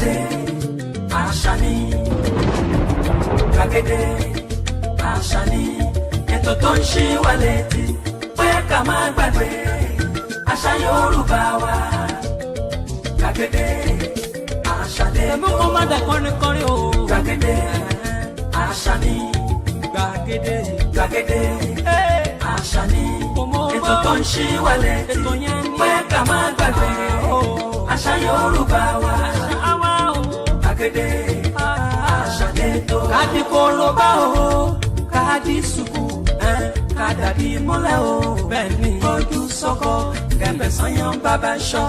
gbàgede àṣà ni gbàgede àṣà ni ètò tó ń ṣí wa létí pé ká má gbàgbé àṣà Yorùbá wa gbàgede àṣà ni ètò kó má dà kọrin o gbàgede àṣà ni gbàgede àṣà ni ètò tó ń ṣí wa létí pé ká má gbàgbé àṣà Yorùbá wa gbàgede àṣà ni ètò káàdì kóróbá o káàdì sùkú kádàbí mọ́lẹ̀ o bẹ́ẹ̀ ni ojú sọ́kọ́ kẹfẹ́ sanyán bàbá ṣọ́.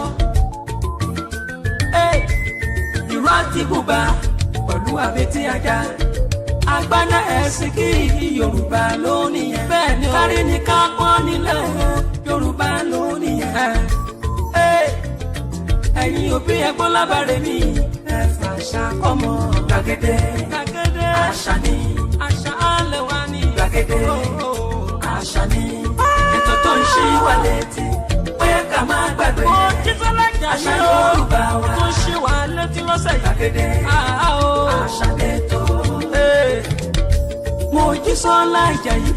ìró àti bùbá pẹ̀lú àbètí ajá àgbàna ẹ̀sìn kí Yorùbá lónìí yẹn bẹ́ẹ̀ ni kárí ni ká pọ́n nílẹ̀ Yorùbá lónìí yẹn. ẹ̀yin òbí ẹ̀gbọ́n lábàárẹ̀ mi ẹ̀fà ṣàkọ́mọ gbàgede àṣà ni àṣà alẹ́ wa ni gbàgede àṣà ni ètò tó ń ṣí wa létí pé ká má gbàgbé àṣà Yorùbá wa tó ṣí wa létí lọ́sẹ̀ gbàgede àṣà ètò. Mojísọ́lá Ìjàyí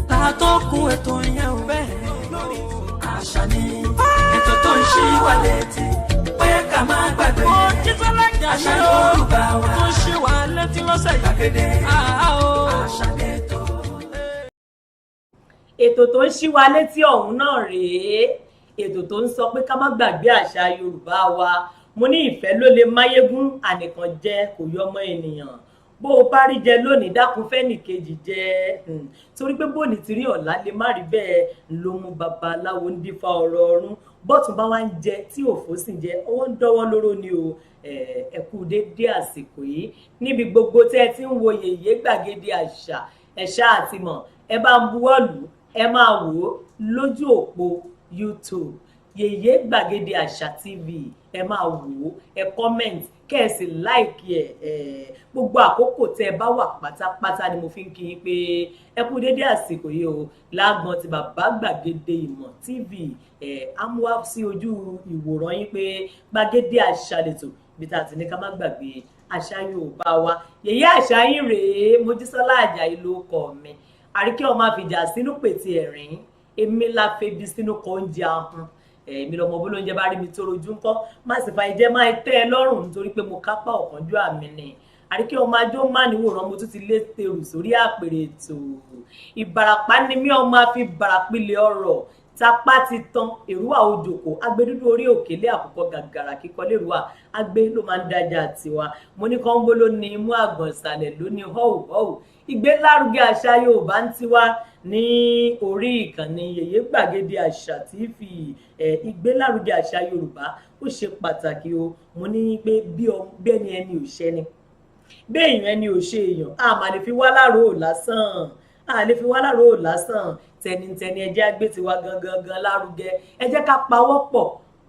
ta tó kún ètò yẹn ò bẹ́ẹ̀ lórí àṣà ni ètò tó ń ṣí wa létí pé ká má gbàgbé Mojísọ́lá Ìjàyí àṣà Yorùbá wa tó ṣí wa létí lọ́sẹ̀ gbàgede àṣà ètò. ètò tó ń ṣí wa létí ọ̀hún náà rèé ètò tó ń sọ pé ká má gbàgbé àṣà Yorùbá wa mo ní ìfẹ́ ló lè máyégún ànìkàn jẹ kò yọmọ ènìyàn bó o bá rí jẹ lónìí dákun fẹ́nìkejì jẹ torí pé bóòní ti rí ọ̀la lè má rí bẹ́ẹ̀ ló mú babaláwo ń dífá ọ̀rọ̀ ọ̀run bọ́tún bá wá ń jẹ tí òfò sì ń jẹ ọwọ́ ń dọ́wọ́ lóró ni o ẹ kú dédé àsìkò yìí níbi gbogbo tẹ́ ẹ ti ń wo Yèyé Gbàgede Àṣà ẹ̀ṣá àtìmọ̀ ẹ bá ń buwọ́lù ẹ máa wò ó lójú òpó YouTube Yèyé Gbàgede Àṣà TV ẹ máa wò ó ẹ comment kẹ́ẹ̀sì láìkí ẹ̀ gbogbo àkókò tẹ́ ẹ bá wà pátápátá ni mo fi ń kí yín pé ẹ kú dédé àsìkò yìí o lágbọn ti bàbá Gbàgede Ìmọ̀ TV amúwá sí ojú ìwòran yín pé Gbàgede Àṣà lètò bí tá a ti ní ká má gbàgbé àṣà Yorùbá wa Yèyé àṣà yín rèé Mojísọ́lá Àjàyí ló kọ mi àríkẹ́ ọmọ àfìjà sínú pètè ẹ̀rín èmi la febi sínú kọ oúnjẹ ahun èmi lọmọ bó lóúnjẹ bá rí mi tó rojú ńkọ́ má sì fa ìjẹ máa tẹ́ ẹ lọ́rùn nítorí pé mo kápá ọ̀kánjú àmì ni àríkẹ́ ọmọ ajó má níwòrán mo tún ti lé tèrù sórí àpèrè ètò Ìbàràpá ni mí ọmọ àfi bàràpìlẹ̀ ọ̀rọ̀ tapá ti tán èrúwà òjòkó agbẹdúdú orí òkèlè àkùkọ gàgàrà kíkọ lérúwà agbé ló máa ń dájà tiwa mo ní kọ́ńbó ló ní imú àgbọ̀n ìsàlẹ̀ ló ní họ́wù ìgbélárugẹ àṣà Yorùbá ń tiwa ní orí ìkànnì Yèyé Gbàgede Àṣà TV ìgbélárugẹ àṣà Yorùbá ó ṣe pàtàkì o mo ní pé bí ẹni ò ṣẹni bí èèyàn ẹni ò ṣe èèyàn a máa lè fi wá láàrò lásán tẹnitẹni ẹ jẹ́ gbé tiwa gangan lárugẹ ẹ jẹ́ ká pawọ́pọ̀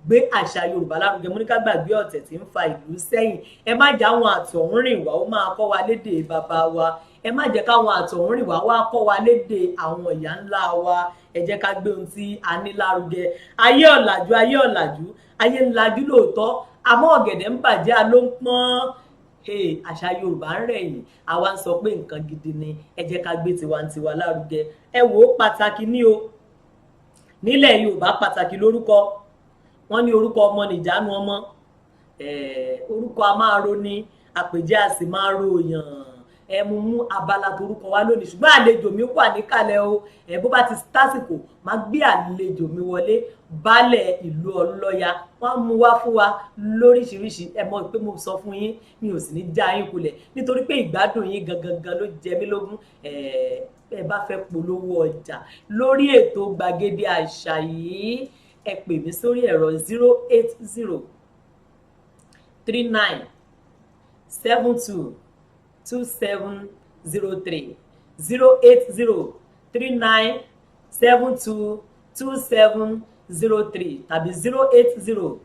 gbé àṣà Yorùbá lárugẹ mo ní ká gbàgbé ọ̀tẹ̀ tí ń fa ìlú sẹ́yìn ẹ má jẹ́ àwọn àtọ̀húnrìnwá ó máa kọ́ wa lédè bàbá wa ẹ má jẹ́ káwọn àtọ̀húnrìnwá wá kọ́ wa lédè àwọn ìyá ńlá wa ẹ jẹ́ ká gbé ohun tí a ní lárugẹ ayé ọ̀làjú ayé ńlájú lóòótọ́ àmọ́ ọ̀gẹ̀dẹ̀ ń bàjẹ́ ló ń pọ́n àṣà Yorùbá ń rẹ̀yìn àwa ń sọ pé nǹkan gidi ni ẹ jẹ́ ká gbé tiwantiwa lárugẹ ẹ wò ó pàtàkì ní o nílẹ̀ Yorùbá pàtàkì lórúkọ wọn ní orúkọ ọmọ nìjánu ọmọ orúkọ a máa ro ni àpèjẹ a sì máa ro yàn ẹ mú abala torúkọ wa lónìí ṣùgbọ́n àlejò mi wà níkàlẹ̀ o bó bá ti tásìkò máa gbé àlejò mi wọlé Baale ìlú Oloya wọ́n mú wá fún wa lóríṣiríṣi ẹ mọ̀ pé mo sọ fún yín mi ò sì ní já yín kulẹ̀ nítorí pé ìgbádùn yín gangan ló jẹ mí lógún ẹ bá fẹ́ polówó ọjà lórí ètò Gbàgede Àṣà yìí ẹ pè mí sórí ẹ̀rọ 080 39 72 2703 080 39 72 2703 tàbí 080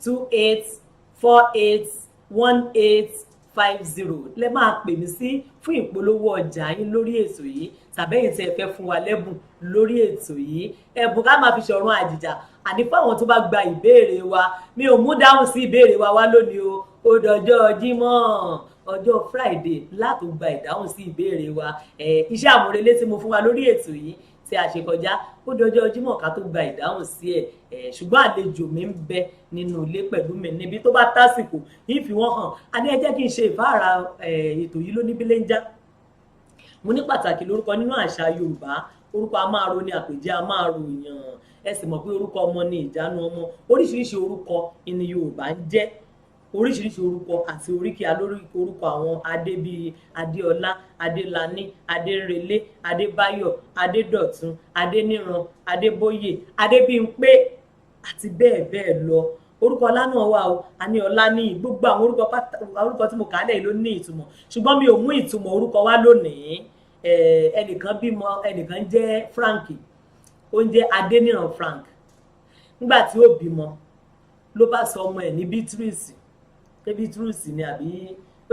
28 48 1850 lẹ máa pè mí sí fún ìpolówó ọjà yín lórí ètò yìí tàbẹ́yìn tí ẹ fẹ́ fún wa lẹ́bùn lórí ètò yìí ẹ̀bùn ká máa fi ṣọ̀run àjìjà àní fáwọn tó bá gba ìbéèrè wa mi ò mú dáhùn sí ìbéèrè wa wá lónìí o ó dọjọ́ Jímọ̀ ọjọ́ Friday láti gba ìdáhùn sí ìbéèrè wa iṣẹ́ àmúrelé tí mo fún wa lórí ètò yìí tí a ṣe kọjá ó dọjọ́ Jímọ̀ ká tó gba ìdáhùn sí ẹ̀ ṣùgbọ́n àlejò mi ń bẹ nínú ilé pẹ̀lú mi níbi tó bá tásìkò yìí fi wọ́n hàn a ní ẹ jẹ́ kí n ṣe ìfáàrà ètò yìí lóní bíléńjá mo ní pàtàkì lórúkọ nínú àṣà Yorùbá orúkọ a máa ro ní àpèjẹ a máa ro yàn ẹ sì mọ̀ pé orúkọ ọmọ ní ìjánu ọmọ oríṣiríṣi orúkọ ní Yorùbá ń jẹ́ oríṣiríṣi orúkọ àti oríkì alórúkọ orúkọ àwọn adé bíi Adéọlá Adélani Adérelé Adébáyọ̀ Adédọ̀tun Adéníran Adébóyè Adébímpé àti bẹ́ẹ̀ bẹ́ẹ̀ lọ orúkọ ọlá náà wà o a ní ọlá ní gbogbo àwọn orúkọ tí mo kà á lẹ̀ ló ní ìtumọ̀ ṣùgbọ́n mi ò mú ìtumọ̀ orúkọ wá lónìí ẹnìkan bímọ ẹnìkan jẹ́ Frank ó ń jẹ́ Adéníran Frank nígbà tí ó bímọ ló bá sọ ọmọ ẹ̀ ní Beatrice Beatrice ni àbí ó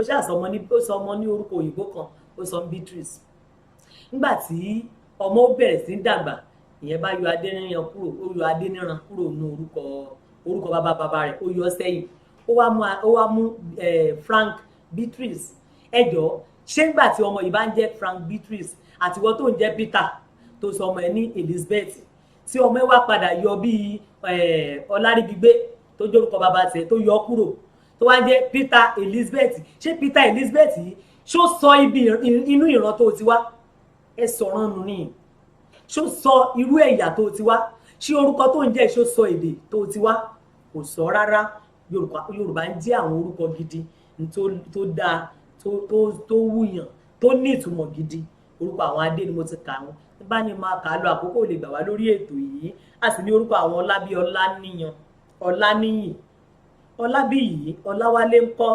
sọ ọmọ ní orúkọ òyìnbó kan ó sọ Beatrice nígbà tí ọmọ ó bẹ̀rẹ̀ sí dàgbà ìyẹn bá yọ Adéníran kúrò ní orúkọ bàbá rẹ̀ ó yọ sẹ́yìn ó wá mú Frank Beatrice ẹjọ́ ṣé ńgbà tí ọmọ yìí bá ń jẹ́ Frank Beatrice àtiwọ́ tó ń jẹ́ Peter tó sọ ọmọ ẹ̀ ní Elizabeth tí ọmọ ẹ̀ wá padà yọ bíi Ọláríbigbé tó jẹ́ orúkọ bàbá tiẹ̀ tó yọ kúrò tó wá jẹ́ Peter Elizabeth ṣé Peter Elizabeth yìí ṣó sọ ibi inú ìran tó ti wá ẹ sọ̀rọ̀ nù ní ṣó sọ irú ẹ̀yà tó ti wá ṣé orúkọ tó ń jẹ́ ṣó sọ èdè tó ti wá kò sọ rárá Yorùbá ń jẹ́ àwọn orúkọ gidi tó dáa tó wúyàn tó ní ìtumọ̀ gidi orúkọ àwọn adé ni mo ti kà wọn bá ní máa kà á lọ àkókò lè gbà wá lórí ètò yìí a sì ní orúkọ àwọn ọlá bíi Ọláníyan Ọláníyì Ọlábíyì Ọláwálé ńkọ́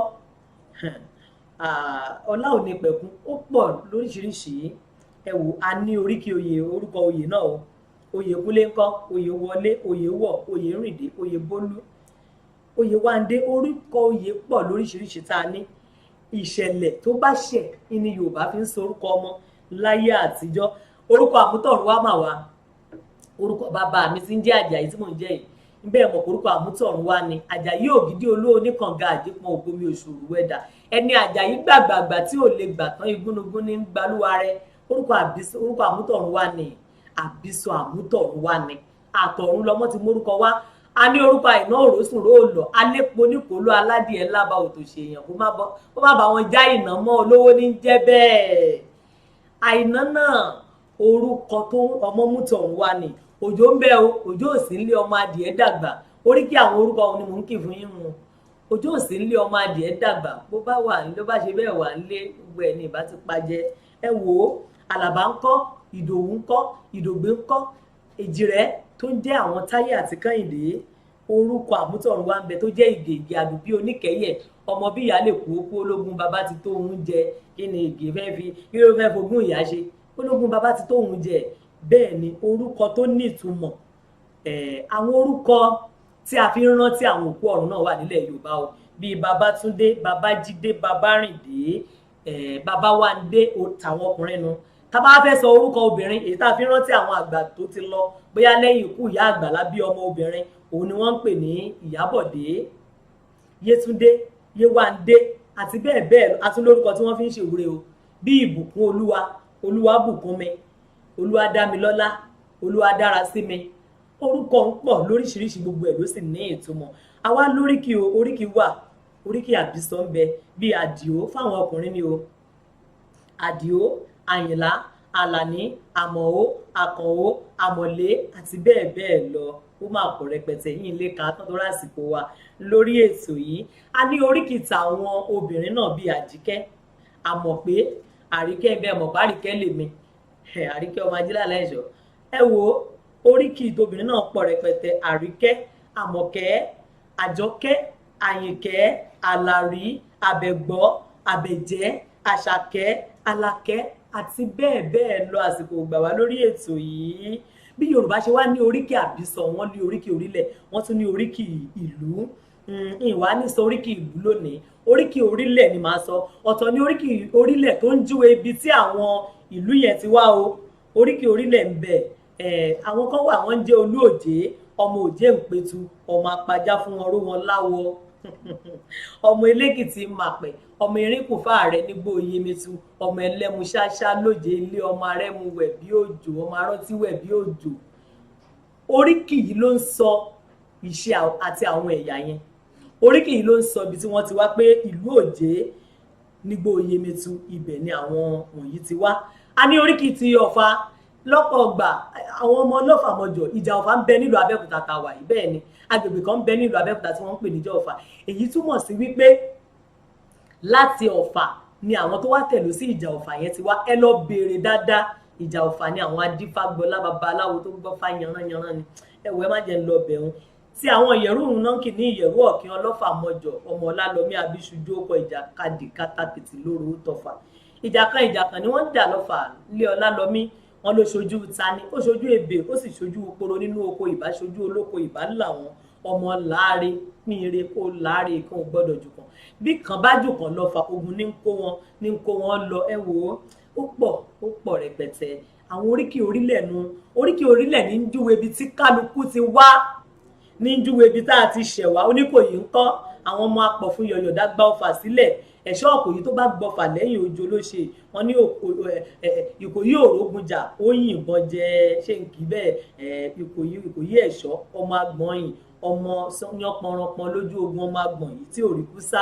Ọlá Onípẹ̀kun ó pọ̀ lóríṣiríṣi ẹ wò a ní oríkì oyè orúkọ oyè náà o Oyèkúnlé ńkọ́ Oyèwọlé Oyèwọ̀ Oyèrìndé Oyèbólú Oyèwándé orúkọ oyè pọ̀ lóríṣiríṣi tá a ní ìṣẹ̀lẹ̀ tó bá ṣẹ̀ ní Yorùbá fi ń sọ orúkọ ọmọ láyé àtijọ́ orúkọ àmútọ̀runwá mà wá orúkọ bàbá mi tí ń jẹ́ Àjàyí tí mò ń jẹ́ yìí bẹ́ẹ̀ mọ̀ orúkọ àmútọ̀runwá ni Àjàyí Ògìdì olówó oníkànga àjípọn ògbómi òṣòro wẹ́dà ẹni Àjàyí gbàgbàgbà tí ò lè gbà tán igúnnugún ní gbalúwa rẹ orúkọ àmútọ̀runwá ni àbísọ àmútọ̀runwá ni àtọ̀run lọmọ ti mórúkọ wá a ní orúkọ àìná òrósùn róòlọ alépo nípòló aládìẹ ńlába òtòṣe èèyàn kó má bá wọn já ìná mọ́ olówó ní jẹ́ bẹ́ẹ̀ àìná náà orúkọ tó ọmọ mútọ̀runwá ni òjò ń bẹ o òjò ò sí nílé ọmọ adìẹ dàgbà oríkì àwọn orúkọ òun ni mò ń kì fún yín mu òjò ò sí nílé ọmọ adìẹ dàgbà bó bá wà ní ló bá ṣe bẹ́ẹ̀ wà nílé gbogbo ẹ̀ ní ìbá ti pajẹ ẹ wò ó Àlàbá ńkọ́ Ìdòwú ńkọ́ Ìdògbé ńkọ́ Èjìrẹ́ tó ń jẹ́ àwọn Táyé àti Kẹ́hìndé orúkọ àmútọ̀runwá ń bẹ tó jẹ́ Ìgè àdùbí oníkẹ́yẹ ọmọ bí ìyá lè kú okú ológun bàbá ti tó oúnjẹ kí ni Ìgè fẹ́ fi kí ló fẹ́ fogún ìyá ṣe ológun bàbá ti tó oúnjẹ bẹ́ẹ̀ ni orúkọ tó ní ìtumọ̀ àwọn orúkọ tí a fi ń rántí àwọn òkú ọ̀run náà wà nílẹ̀ Yorùbá o bíi Babátúndé Babájídé Babárìndé Babáwándé tàwọn ọkùnrin nu tá bá fẹ́ sọ orúkọ obìnrin èyí tá a fi ń rántí àwọn àgbà tó ti lọ bóyá lẹ́yìn ikú ìyá àgbàlá bí ọmọ obìnrin òun ni wọ́n ń pè ní Ìyábọ̀dé Yétúndé Yéwándé àti bẹ́ẹ̀ bẹ́ẹ̀ àti lórúkọ tí wọ́n fi ń ṣèwúre o bí Ìbùkún Olúwa Olúwabùkúnmi Olúwadámilọ́lá Olúwadárasími orúkọ ń pọ̀ lóríṣiríṣi gbogbo ẹ̀ ló sì ní ìtumọ̀ àwa lóríkì o oríkì wà oríkì àbísọ ń bẹ bí Àdìó fáwọn ọkùnrin ni o Àdìó Àyìnlá Àlàní Àmọ̀ó Àkànó Àmọ̀lé àti bẹ́ẹ̀ bẹ́ẹ̀ lọ ó máa pọ̀ rẹpẹtẹ yìí lè ka tán tó rásìkò wa lórí ètò yìí a ní oríkì tàwọn obìnrin náà bíi Àjíkẹ́ Àmọ̀pé Àríkẹ́ bẹ́ẹ̀ mọ̀ páríkẹ́ lèmi Àríkẹ́ ọmọ ajílà lẹ́ṣọ̀ ẹ wo oríkì tóbìnrin náà pọ̀ rẹpẹtẹ Àríkẹ́ Àmọ̀kẹ́ Àjọkẹ́ Àyìnkẹ́ Àlàrí Àbẹ̀gbọ́ Àbẹ̀jẹ́ Àṣàkẹ́ Alákẹ́ àti bẹ́ẹ̀ bẹ́ẹ̀ lọ àsìkò gbà wá lórí ètò yìí bí Yorùbá ṣe wá ní oríkì àbísọ wọn ní oríkì orílẹ̀ wọn tún ní oríkì ìlú ìwà ní sọ oríkì ìlú lónìí oríkì orílẹ̀ ni màá sọ ọ̀tọ̀ ní oríkì orílẹ̀ tó ń júwe ibi tí àwọn ìlú yẹn ti wá o oríkì orílẹ̀ ń bẹ àwọn kan wà wọ́n ń jẹ́ Olúòjé ọmọ òjé ìpẹ̀tù ọmọ apajá fún wọn ró wọn láwọ ọmọ elékìtì màpẹ ọmọ erínkù fáàrẹ nígbó iyemẹtu ọmọ ẹlẹ́mu ṣáṣá lóje ilé ọmọ arẹmu wẹ̀ bí òjò ọmọ arántí wẹ̀ bí òjò. Oríkì yìí ló ń sọ ìṣe àti àwọn ẹ̀yà yẹn. Oríkì yìí ló ń sọ ibi tí wọ́n ti wá pé ìlú òjé nígbó iyemẹtu ibẹ̀ ni àwọn wọ̀nyí ti wá. A ní oríkì ti Ọ̀fà lọ́pọ̀ ọgbà àwọn ọmọ ọlọ́fà mọ́jọ ìjà Ọ̀fà ń bẹ nílùú Abẹ́òkúta tàwa yìí bẹ́ẹ̀ ni agbègbè kan ń bẹ nílùú Abẹ́òkúta tí wọ́n ń pè níjà Ọ̀fà. Èyí túmọ̀ sí wípé láti Ọ̀fà ni àwọn tó wá tẹ̀lú sí ìjà Ọ̀fà yẹn ti wá. Ẹ lọ béèrè dáadáa ìjà Ọ̀fà ni àwọn adífágbọlá babaláwo tó gbọ́ fá yanranyanran ni ẹ̀wọ̀ ẹ má jẹ́ ń lọ bẹ̀rùn tí àwọn ìyẹ̀rú òun náà kì ní ìyẹ̀rú ọ̀kín ọlọ́fà mọ́jọ ọmọ ọlálọ́mí abíṣujú ọkọ̀ ìjàkadì kátàkìtì lóru tọ̀fà ìjàkan ni wọ́n ń jà lọ́fà lé ọlálọ́mí wọn ló ṣojú tani ó ṣojú ebè ó sì ṣojú poro nínú oko ìbá ṣojú olóko ìbá làwọn ọmọ láàre pínire kó láàre kan ò gbọ́dọ̀ jù kan bí kan bá jù kan lọ́fà ogun ní ń kó wọn lọ ẹ wò ó pọ̀ rẹpẹtẹ. Àwọn oríkì orílẹ̀ ní ń júwe ibi tí kálukú ti wá ní ń júwe ibi tá a ti ṣẹ̀wá. Oníkòyí ń kọ́ àwọn ọmọ apọ̀ fún yọ̀yọ̀ dágbà Ọ̀fà sílẹ̀ ẹ̀ṣọ́ Ìkòyí tó bá gbọ́fà lẹ́yìn ojo ló ṣe wọn ní Ìkòyí òrógunjà ó yìnbọn jẹ ṣé n kì í bẹ́ẹ̀ Ìkòyí ẹ̀ṣọ́ ọmọ agbọ̀nyìn ọmọ yánpọnranpọn lójú ogun ọmọ agbọ̀nyìn tí ò rí kú sá.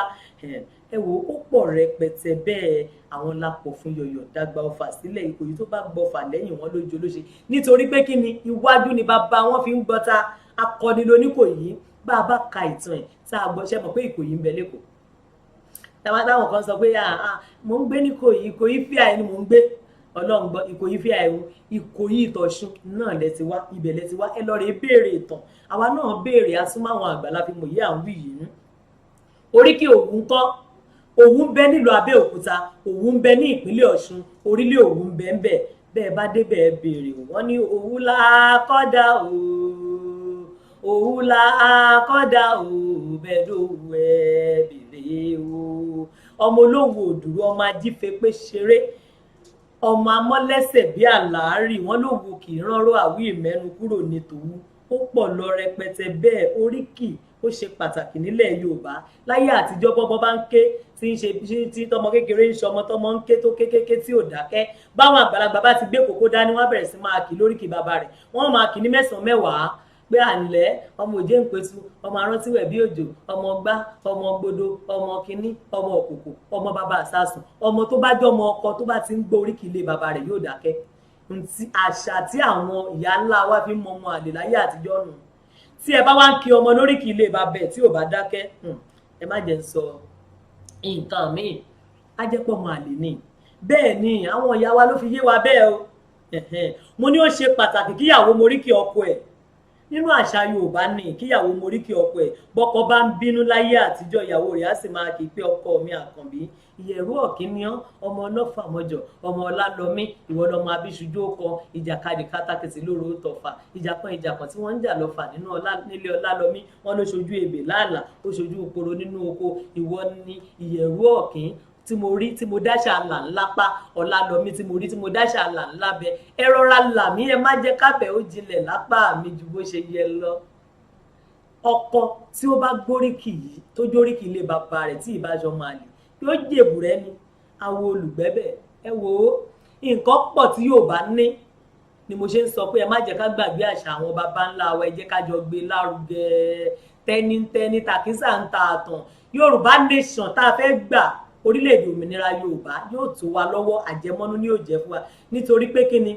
Ẹ wò ó pọ̀ rẹpẹtẹ bẹ́ẹ̀ àwọn lápọ̀ fún yọ̀yọ̀ dágbà Ọ̀fà sílẹ̀ Ìkòyí tó bá gbọ́fà lẹ́yìn wọn lójo ló ṣe nítorí pé kí ni iwájú ni bàbá wọn fi ń gbọ́ta akọni lóníkòyí bá a bá ka ìtàn ẹ̀ tá a gbọ́ ṣe mọ̀ pé Ìkòyí ń bẹ lẹ́kọ̀ọ́. Táwọn kan sọ pé mò ń gbé ní Ìkòyí fíà ẹni mò ń gbé Ọlọ́run gbọ́ Ìkòyí fíà ẹ̀hún Ìkòyí ìtọ̀ṣun náà lẹ ti wá ibẹ̀ lẹ ti wá ẹ lọ rè béèrè ìtàn àwa náà béèrè asúnmọ́ àwọn àgbà la fi mọ̀ yí à ń wí yìí. Oríkì Òwu ńkọ́ Òwu ń bẹ nílùú Abẹ́òkúta Òwu ń bẹ ní ìpínlẹ̀ Ọ̀ṣun orílẹ̀ Òwu ń bẹ ń bẹ bẹ́ẹ̀ bá débẹ̀ ẹ béèrè wọ́n ní Òwu la kọ́dà Òwu la kọ́dà bẹ́ẹ̀ ló wẹ̀ bèrè o. Ọmọ olóhùn òdùrú ọmọ ajífẹ́ pé ṣeré ọmọ amọ́lẹ́sẹ̀ bí àlàárì wọ́n lòwò kì í ránró àwí ìmẹ́nu kúrò ní tòun. Ó pọ̀ lọ rẹpẹtẹ bẹ́ẹ̀. Oríkì ó ṣe pàtàkì nílẹ̀ Yorùbá láyé àtijọ́ bọ́bọ́ bá ń ké tí tọmọ kékeré ń ṣọmọ tọmọ ń ké tó kékéké tí ò dákẹ́ báwọn àgbàlagbà bá ti gbé kòkó dání wọ́n bẹ̀rẹ̀ sí máa kì lóríkì bàbá rẹ̀ wọ́n máa kì ní 9 mẹ́wàá pé àǹlẹ́ ọmọ òjé ìpẹ̀tù ọmọ arántí-wẹ̀ bí òjò ọmọ gbá ọmọ gbodo ọmọ kínní ọmọ òkùnkùn ọmọ bàbá àsásùn ọmọ tó bá jọ ọmọ ọkọ tó bá ti ń gbọ́ oríkì ilé bàbá rẹ̀ yóò dákẹ́. Àṣà tí àwọn ìyá ńlá wa fi ń mọ ọmọ àlè láyé àtijọ́ nù. Tí ẹ bá wá ń kí ọmọ lóríkì ilé bàbá ẹ̀ tí ò bá dákẹ́ ẹ má jẹ́ ń sọ nǹkan míì á jẹ́ pọ̀ ọmọ àlè ni. Bẹ́ẹ̀ ni àwọn ìyá wa ló fi yé wa bẹ́ẹ̀ o. Mo ní ó ṣe pàtàkì kíyàwó moríkì ọkọ ẹ̀ nínú àṣà Yorùbá ní kíyàwó moríkì ọkọ ẹ̀ bọ́kọ bá ń bínú láyé àtijọ́ ìyàwó rẹ̀ á sì máa kì í pé ọkọ mi àkànbí ìyẹ̀rú ọ̀kíníán ọmọ ọlọ́fà mọ́jọ ọmọ ọlálọ́mí ìwọ lọmọ abíṣujú ọkọ ìjàkadì kátàkìtì lóru tọ̀fà ìjàkan tí wọ́n ń jà lọ́fà nílé ọlálọ́mí wọn ló ṣojú ebè láàlà ó ṣojú òporo nínú oko ìwọ ni ìyẹ̀rú ọ̀kín tí mo rí tí mo dáṣà là ńlá pa ọlálọ́mí tí mo rí tí mo dáṣà là ńlá bẹ ẹ rọra là mí ẹ má jẹ́ kábẹ̀ ó jinlẹ̀ lápá mi ju bó ṣe yẹ lọ. Ọkọ tí ó bá gbóríkì yìí tó jóríkì ilé bàbá rẹ̀ tí ìbájọ máa lè yóò jèbù rẹ ni àwọn olùgbẹ́bẹ̀ ẹ wò ó nǹkan pọ̀ tí Yorùbá ní ni mo ṣe ń sọ pé ẹ má jẹ́ ká gbàgbé àṣà àwọn baba ńlá wa ẹ jẹ́ ká jọ gbé lárugẹ tẹnitẹni tàkísà ń ta àtàn Yorùbá nation tá a fẹ́ gbà orílẹ̀-èdè òmìnira Yorùbá yóò tó wa lọ́wọ́ àjẹmọ́nú ní òjẹ́ fún wa nítorí pé kí ni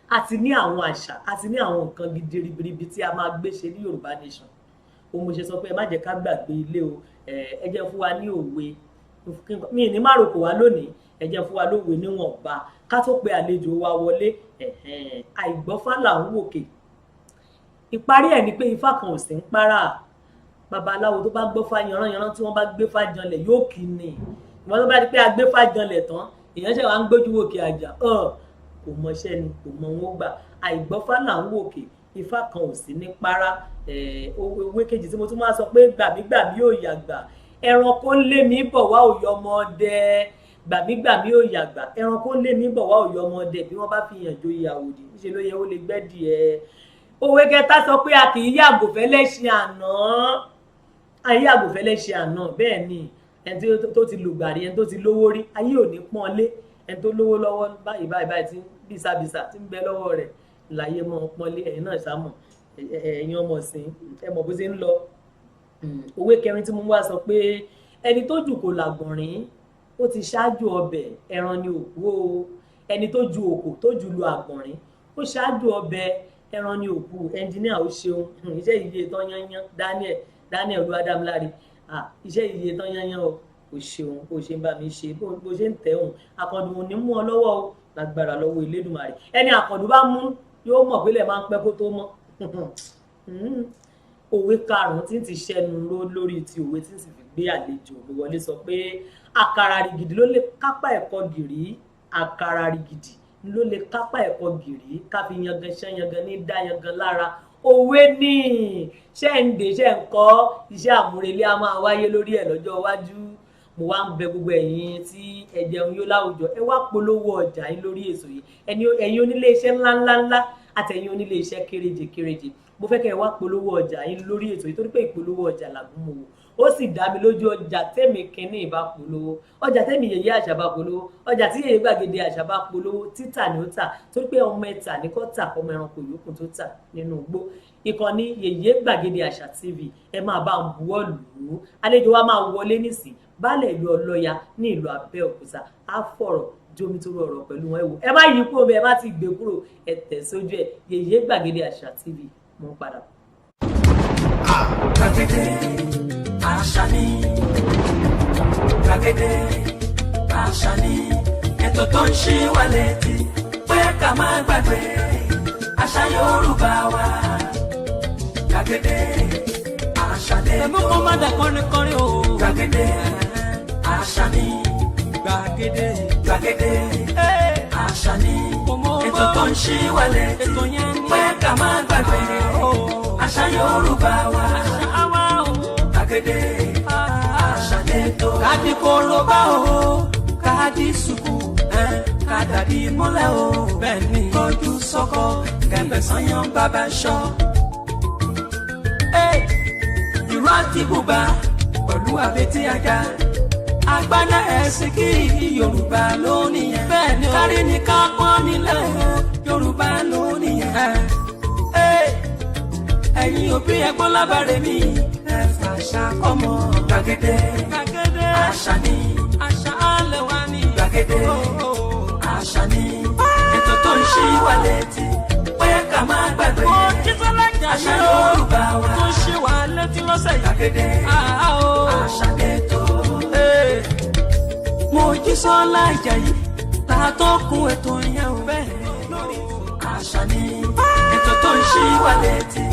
a ti ní àwọn àṣà a ti ní àwọn nǹkan gidi ribiribi tí a máa gbé ṣe ní Yorùbá nation mo ṣe sọ pé ẹ má jẹ́ ká gbàgbé ilé o ẹ jẹ́ fún wa ní òwe mi ní márùkù wa lónìí ẹ jẹ́ fún wa lówe níwọ̀nba ká tó pe àlejò wa wọlé àìgbọ́fá là ń wòkè ìparí ẹ̀ ni pé ifá kan ò sí ń para babaláwo tó bá gbọ́fá yanranyanran tí wọ́n bá gbé fá janlẹ̀ yóò kì í ni ìwọ́n tó bá di pé a gbé fá janlẹ̀ tán èèyàn ṣe wá ń gbójú wòkè àjà kò mọṣẹ́ ni kò mọ wọn gbà àìgbọ́fá là ń wòkè ifá kan ò sí ní para owó kejì tí mo tún máa sọ pé gbàmígbàmí ò yàgbà ẹranko ń lé mi bọ̀ wá òyọ ọmọdé gbàmígbàmí ò yàgbà ẹranko ń lé mi bọ̀ wá òyọ ọmọdé bí wọ́n bá fi yàn joyè àwòdì níṣẹ́ ló yẹ ó lè gbẹ́dì ẹ̀ òwe kẹta sọ pé a kì í yàgò fẹ́lẹ́ ṣe àná ayé yàgò fẹ́lẹ́ ṣe àná bẹ́ẹ̀ ni ẹni tó ti lùgbàrí ẹni tó ti lówó rí ayé ò ní pọ́n lé ẹni tó lówó lọ́wọ́ báyìí tí bísàbísà tí ń bẹ lọ́wọ́ rẹ̀ láyé mọ́ pọ́n lé ẹ̀yin náà sámọ̀ ẹ̀yin ọmọ sìn ẹ mọ̀ bó ṣe ń lọ. Òwe kẹrin tí mo wá sọ pé ẹni tó jù kò làgbọ̀nrín ó ti ṣáájú ọbẹ̀ ẹran ni òkú o ẹni tó ju òkò tó jù lu àgbọ̀nrín ó ṣáájú ọbẹ̀ ẹran ni òkú. Ẹnjìníà ó ṣeun iṣẹ́ ìyè tán yányán Daniel olúwadámláre iṣẹ́ ìyè tán yányán o kò ṣeun kò ṣe ń bá mi ṣe bó ṣe ń tẹ̀hùn àkàndùn ò ní mú ọ lọ́wọ́ o lágbára lọ́wọ́ Elédùmarè ẹni àkàndùn bá mú yóò mọ̀ pé lẹ̀ máa ń pẹ́ kó tó mọ́. Òwe karùn-ún tí ń ti ṣẹnu lórí ti òwe tí ń sì fi gbé àlejò mi wọlé sọ pé àkàrà rìgìdì ló lè kápá ẹ̀kọ́ gìrì àkàrà rìgìdì ló lè kápá ẹ̀kọ́ gìrì ká fi yangan ṣẹ́ yangan ní dá yangan lára. Òwe ní ṣe ń dè ṣe ń kọ́ iṣẹ́ àmúrelé a máa wáyé lórí ẹ̀ lọ́jọ́ iwájú. Mo wá ń bẹ gbogbo ẹ̀yin tí ẹ jẹun yó láwùjọ ẹ wá polówó ọjà yín lórí ètò yìí ẹ̀yin onílé iṣẹ́ ńláńláńlá àtẹ̀yin onílé iṣẹ́ kéréje mo fẹ́ kẹ́ ẹ wá polówó ọjà yín lórí ètò yìí torí pé ìpolówó ọjà làgúnmọ̀wò ó sì dá mi lójú ọjà tèmi kínní ìbá polówó ọjà tèmi yèyé àṣà bá polówó ọjà tí yèyé gbàgede àṣà bá polówó títà ni ó tà torí pé ọmọ ẹ̀tà ní kọ́ tà ọmọ ẹranko yòókù tó tà nínú igbó. Ìkànnì yèyé gbàgede àṣà TV ẹ máa bá ń buwọ́ lù ú àlejò wa máa wọlé nísìn Baale ìlú Oloya ní ìlú Abẹ́òkúta á fọ̀rọ̀ jomitoro ọ̀rọ̀ pẹ̀lú wọn ẹ wò ẹ má yí kúrò bẹ́ẹ̀ ẹ má ti gbé kúrò ẹ tẹ̀ sójú ẹ yèyé gbàgede àṣà TV mo ń padà. Gbàgede àṣà ni gbàgede àṣà ni ètò tó ń ṣí wa létí pé ká má gbàgbé àṣà Yorùbá wa gbàgede àṣà ni ẹ̀mú kọ́ má dà kọrin o. gbàgede àṣà ni gbàgede àṣà ni ètò tó ń ṣí wa létí pé ká má gbàgbé àṣà Yorùbá wa gbàgede àṣà ni ètò. Kàdí koroba o kàdí sùkú kàdàdí mọ́lẹ̀ o bẹ́ẹ̀ ni kọjú sọ́kọ kẹfẹ́ sanyán bàbá ṣọ́. Ìró àti bùbá pẹ̀lú àbètí ajá àgbàdá ẹ̀sìn kí Yorùbá lónìí yẹn bẹ́ẹ̀ ni kárí ni ká pọ́n nílẹ̀ Yorùbá lónìí yẹn. Ẹ̀yin òbí ẹ̀gbọ́n lábàárẹ̀ mi ẹ fàṣà kọ́mọ gbàgede àṣà ni àṣà alẹ́ wa ni gbàgede àṣà ni ètò tó ń ṣí wa létí pé ká má gbàgbé àṣà Yorùbá wa tó ṣí wa létí lọ́sẹ̀ yìí gbàgede àṣà ni ètò. Mojísọ́lá Àjàyí ta tó kún ètò yẹn ò bẹ́ẹ̀ lórí àṣà ni ètò tó ń ṣí wa létí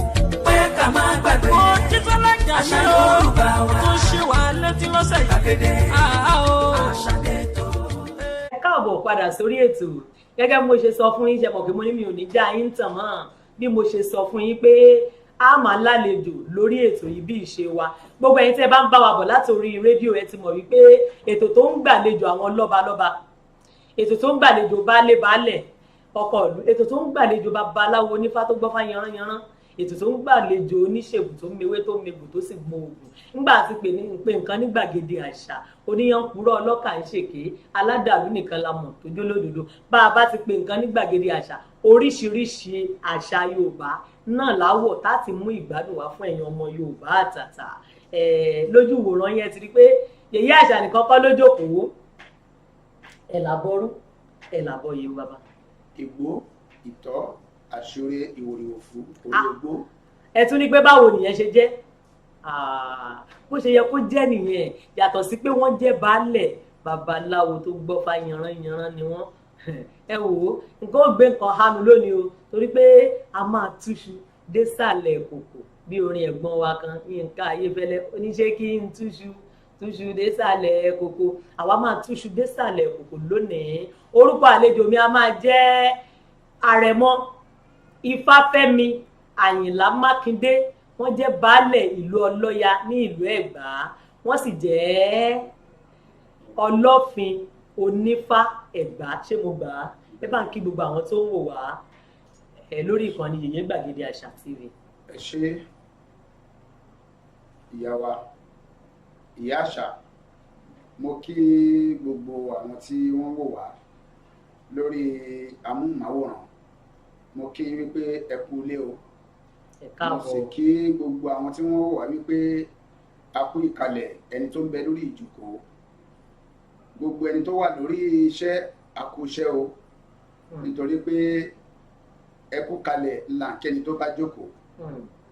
pé ká má gbàgbé Mojísọ́lá Àjàyí àṣà Yorùbá wa tó ṣí wa létí lọ́sẹ̀ yìí gbàgede àṣà ni ètò. Ẹ káàbọ̀ padà sórí ètò gẹ́gẹ́ bí mo ṣe sọ fún yín ṣe mọ̀ pé mo ní mi ò ní já yín tàn mọ́ bí mo ṣe sọ fún yín pé a máa lálejò lórí ètò yìí bí ìṣe wa gbogbo ẹ̀yin tí ẹ bá ń bá wa bọ̀ láti orí rédíò ẹ ti mọ̀ wípé ètò tó ń gbàlejò àwọn lọ́balọ́ba ètò tó ń gbàlejò baálẹ̀ ọkọ ìlú ètò tó ń gbàlejò babaláwo onífá tó gbọ́fá yanranyanran ètò tó ń gbàlejò oníṣègùn tó mewé tó megbò tó sì gbọ́ ògùn ńgbà àti pé nǹkan ní gbàgede àṣà oníyankurọ ọlọ́kà ń ṣèké aládàlú nìkan la mọ̀ tó jólódodo bá a bá ti pè nǹkan ní gbàgede àṣà oríṣiríṣi àṣà Yorùbá náà láwọ̀ láti mú ìgbádùn wá fún ẹ̀yin ọmọ Yorùbá àtàtà lójú ìwòran yẹn ti rí pé yèyé àṣà nìkan kọ́ lójókòó ẹ̀ làbọ̀rú ẹ̀ làbọ̀ yìí bàbá. Ìgbó ìtọ́ àṣọrẹ ìwòrìwòfú olóògbó. Ẹ tún ní pé báwo nìyẹn ṣe jẹ́ bó ṣe yẹ kó jẹ́ nìyẹn yàtọ̀ sí pé wọ́n jẹ́ baálẹ̀ babaláwo tó gbọ́fá yanranyanran ni wọ́n ẹ wò ó nǹkan ó gbé nǹkan hánu lónìí o torí pé a máa túṣu désàlẹ̀ kòkò bí orin ẹ̀gbọ́n wa kan Yínká Ayéfẹ́lẹ́ oníṣẹ́ kí n túṣu désàlẹ̀ kòkò àwa máa túṣu désàlẹ̀ kòkò lónìí. Orúkọ àlejò mi a máa jẹ́ Àrẹ̀mọ Ifáfẹ́mi Àyìnlá Mákindé wọ́n jẹ́ baálẹ̀ ìlú Ọlọ́ya ní ìlú Ẹ̀gbá wọ́n sì jẹ́ Ọlọ́fin Onífá Ẹ̀gbá ṣé mo gbà á ẹ bá ń kí gbogbo àwọn tó ń wò wá lórí ìkànnì Yèyé Gbàgede Àṣà TV. ẹ ṣé ìyá wa ìyá àṣà, mo kí gbogbo àwọn tí wọ́n wò wá lórí amóhùnmáwòrán, mo kí wípé ẹ kú ilé o. ẹ káàbọ̀. mo sì kí gbogbo àwọn tí wọ́n wò wá wípé a kú ìkàlẹ̀ ẹni tó ń bẹ lórí ìjókòó, gbogbo ẹni tó wà lórí iṣẹ́ a kú iṣẹ́ o, nítorí pé ẹ kú kalẹ̀ làǹkẹ́ni tó bá jókòó.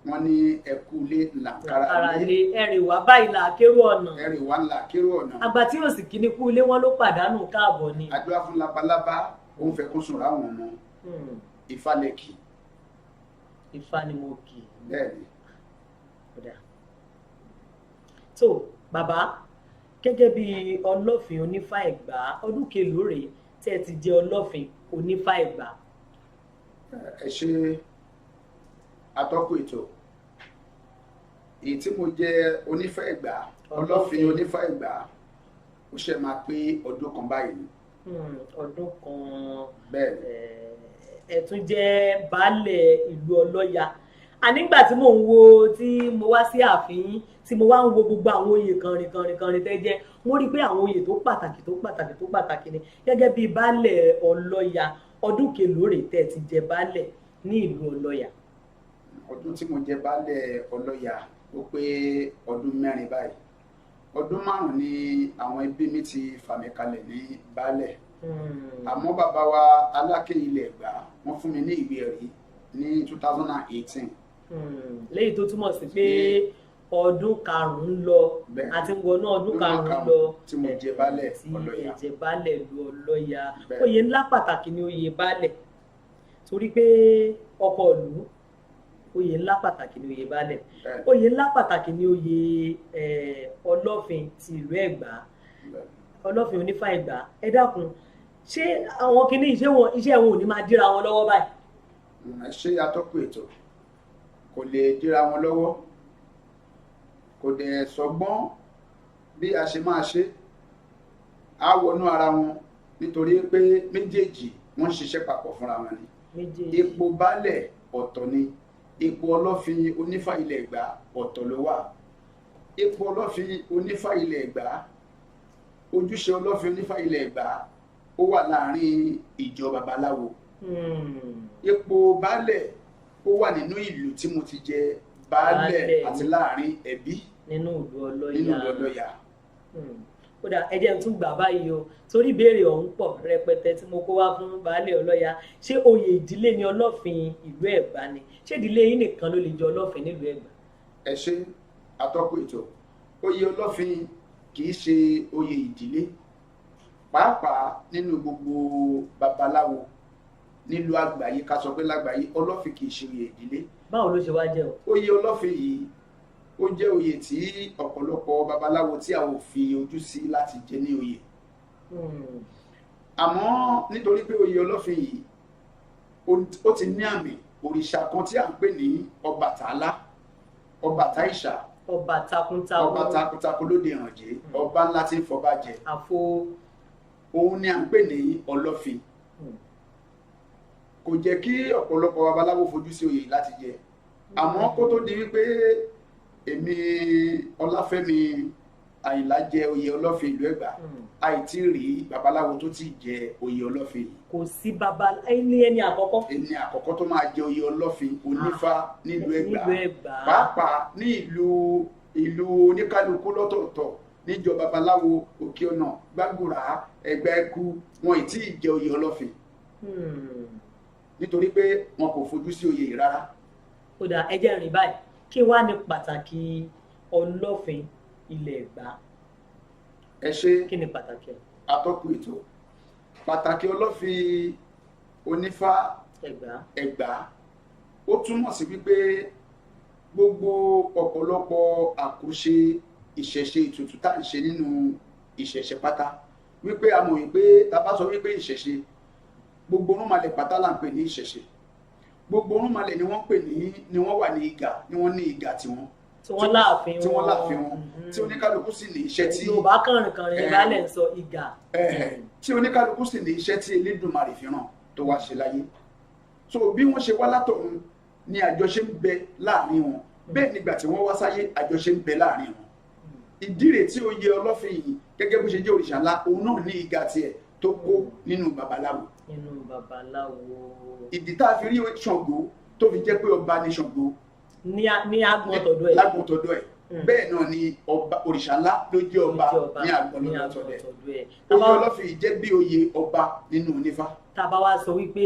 wọ́n ní ẹkú ilé làǹkárá ilé ẹrìn wá báyìí là kérò ọ̀nà. ẹrìn wá là kérò ọ̀nà. àgbà tí yóò sì kí ní kú ilé wọn ló pàdánù káàbọ̀ ni. àdúrà fún labalábá òun fẹ́ kún sùn ráwọn ọmọ ìfalẹ̀kì. Ifá ni mo kì í. bẹ́ẹ̀ni. tó bàbá gẹ́gẹ́ bí ọlọ́fin onífá Ẹ̀gbá, ọdún kelòó rèé tẹ́ ẹ ti jẹ́ ọlọ́fin onífá Ẹ̀gbá? ẹ ṣe atọ́kùn ètò èyí tí mo jẹ́ onífá Ẹ̀gbá, ọlọ́fin onífá Ẹ̀gbá, ó ṣe máa pé ọdún kan báyìí. ọdún kan. bẹ́ẹ̀ni. ẹ tún jẹ́ baálẹ̀ ìlú Ọlọ́ya. ànígbà tí mò ń wo tí mo wá sí ààfin tí mo wá ń wo gbogbo àwọn oyè kànrin tẹ́ jẹ́, mo rí i pé àwọn oyè tó pàtàkì ni gẹ́gẹ́ bí baálẹ̀ Ọlọ́ya. ọdún kelòó rèé tẹ́ ẹ ti jẹ baálẹ̀ ní ìlú Ọlọ́ya? ọdún tí mo jẹ baálẹ̀ Ọlọ́ya ó pé ọdún 4 báyìí. ọdún 5 ni àwọn ẹbí mi ti fà mí kalẹ̀ ní baálẹ̀. àmọ́ bàbá wa Aláké ilẹ̀ Ẹ̀gbá wọ́n fún mi ní ìwé ẹ̀rí ní 2018. léyìí tó túmọ̀ sí pé ọdún 5 lọ àti wọnú ọdún 5 lọ tí mo jẹ baálẹ̀ Ọlọ́ya. tí ẹ jẹ baálẹ̀ ìlú Ọlọ́ya. oyè ńlá pàtàkì ni oyè baálẹ̀, torí pé ọkọ ìlú, oyè ńlá pàtàkì ni oyè baálẹ̀. oyè ńlá pàtàkì ni oyè ọlọ́fin ti ìlú Ẹ̀gbá, ọlọ́fin onífá Ẹ̀gbá. ẹ dákun, ṣé àwọn kìíní iṣẹ́ wọn ò ní máa díra wọn lọ́wọ́ báyìí? ṣé atọ́kùn ètò kò lè díra wọn lọ́wọ́, kò dẹ̀ sọgbọ́n bí a ṣe máa ṣe á wọnú ara wọn, nítorí pé méjèèjì wọ́n ń ṣiṣẹ́ papọ̀ fúnra wọn ni. ipò baálẹ̀ ọ̀tọ̀ ni, ipò ọlọ́fin onífá ilẹ̀ Ẹ̀gbá ọ̀tọ̀ ló wà. ipò ọlọ́fin onífá ilẹ̀ Ẹ̀gbá, ojúṣe ọlọ́fin onífá ilẹ̀ Ẹ̀gbá ó wà láàrin ìjọ babaláwo. ipò baálẹ̀ ó wà nínú ìlú tí mo ti jẹ baálẹ̀ àti láàrin ẹbí nínú ìlú Ọlọ́ya. kódà ẹ jẹ́ n tún gbà báyìí o, torí ìbéèrè ọ̀hún pọ̀ rẹpẹtẹ tí mo kó wá fún baálẹ̀ Ọlọ́ya. ṣé oyè ìdílé ni ọlọ́fin ìlú Ẹ̀gbá ni? ṣé ìdílé yín nìkan ló lè jẹ ọlọ́fin nílùú Ẹ̀gbá? ẹ ṣe atọ́kùn ètò, oyè ọlọ́fin kì í ṣe oyè ìdílé. pàápàá nínú gbogbo babaláwo nílùú àgbáyé, ká sọ pé lágbàáyé, ọlọ́fin kì í ṣe oyè ìdílé. báwo ló ṣe wá jẹ́ o? oyè ọlọ́fin yìí ó jẹ́ oyè tí ọ̀pọ̀lọpọ̀ babaláwo tí a ò fi ojú sí láti jẹ ní oyè. àmọ́ nítorí pé oyè ọlọ́fin yìí ó ti ní àmì òrìṣà kan tí a ń pè ní Ọbàtálá, Ọbàtáìṣà, ọba takuntakun lóde ìrànjẹ, ọba ńlá tí ń fọba jẹ. òun ni à ń pè ní ọlọ́fin. kò jẹ́ kí ọ̀pọ̀lọpọ̀ babaláwo fojú sí oyè láti jẹ. àmọ́ kó tó di wípé èmi Ọláfẹ́mi Àyìnlá jẹ oyè ọlọ́fin ìlú Ẹ̀gbá, àìtí rí babaláwo tó ti jẹ oyè ọlọ́fin yìí. kò sí ẹni àkọ́kọ́. ẹni àkọ́kọ́ tó máa jẹ oyè ọlọ́fin onífá nílùú Ẹ̀gbá, pàápàá ní ìlú oníkálukú lọ́tọ̀ọ̀tọ̀, níjọ babaláwo Òkè Ọ̀nà, Gbàgùrà, Ẹ̀gbá Ẹ̀kú, wọn ì tí ì jẹ oyè ọlọ́fin. nítorí pé wọn kò fojú sí oyè yìí rárá. kódà ẹ jẹ́ rìn báyìí, kí wàá ní pàtàkì ọlọ́fin ilẹ̀ Ẹ̀gbá? ẹ ṣe kí ni pàtàkì ẹ̀? atọ́kùn ètò, pàtàkì ọlọ́fin onífá Ẹ̀gbá ó túmọ̀ sí wípé gbogbo ọ̀pọ̀lọpọ̀ àkóṣe ìṣẹ̀ṣe ètùtù tá à ń ṣe nínú ìṣẹ̀ṣe pátá, wípé a mọ̀ wípé tá a bá sọ wípé ìṣẹ̀ṣe, gbogbo orúnmalẹ̀ pátá là ń pè ní ìṣẹ̀ṣe. gbogbo orúnmalẹ̀ ni wọ́n wà ní ìgà, ni wọ́n ní ìgà tiwọn, tí wọ́n láàfin wọn, tí oníkálukú sì ní iṣẹ́ tí Yorùbá kànrìnkànrìn ìbálẹ̀ ń sọ ìgà, tí oníkálukú sì ní iṣẹ́ tí Elédùmarè fi rán tó wá ṣe láyé. so bí wọ́n ṣe wá látọ̀run ni àjọṣe ń bẹ láàrin wọn bẹ́ẹ̀ nígbà tí wọ́n wá sáyé àjọṣe ń bẹ láàrin wọn. ìdí rẹ̀ tí oyè ọlọ́fin yìí gẹ́gẹ́ bó ṣe jẹ́ òrìṣà ńlá òun náà ní ìga tiẹ̀ tó kó nínú babaláwo. ìdí tá a fi rí Ṣàngó tó fi jẹ́ pé ọba ní Ṣàngó ní agbọ̀n tọ̀dọ̀ ẹ̀. lágbọ̀n tọ̀dọ̀ ẹ̀ bẹ́ẹ̀ náà ni ọba òrìṣà ńlá ló jẹ́ ọba ní agbọ̀n tọ̀dọ̀ ẹ̀. oyè ọlọ́fin jẹ́ bí oyè ọba nínú Onífá. tá a bá wá sọ wípé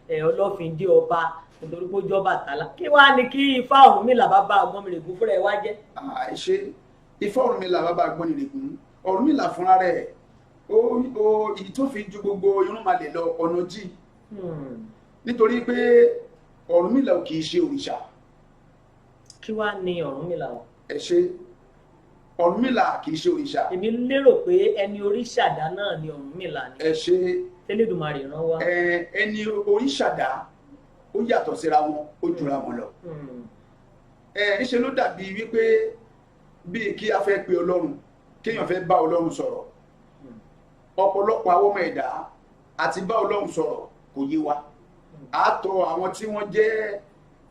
ọlọ́fin jẹ́ ọba nítorí pé ó jọba Ọbàtálá kí wàá ní kí Ifá Ọ̀rúnmìlà bàbá Àgbọnnìrègún fúnra ẹ̀ wá jẹ́. àìṣe Ifá Ọ̀rúnmìlà bàbá Àgbọnnìrègún Ọ̀rúnmìlà fúnra rẹ̀ èyí tó fi ju gbogbo irúnmalẹ̀ lọ ọ̀nà jì nítorí pé Ọ̀rúnmìlà kì í ṣe òrìṣà. kí wàá ní Ọ̀rúnmìlà o. ẹ ṣe Ọ̀rúnmìlà kì í ṣe òrìṣà. èmi lérò pé ẹni oríṣàdá náà ni Ọ̀rúnmìlà ni. ẹ ṣe tẹ́lẹ̀dùmarè rán wá. ẹni oríṣàdá ó yàtọ̀ síra wọn ó jura wọn lọ. níṣe ló dàbí wípé bíi kí a fẹ́ pe Ọlọ́run kéèyàn fẹ́ bá Ọlọ́run sọ̀rọ̀ ọ̀pọ̀lọpọ̀ àwọn ọmọ ẹ̀dá àti bá Ọlọ́run sọ̀rọ̀ kò yé wa. a tọ̀ àwọn tí wọ́n jẹ́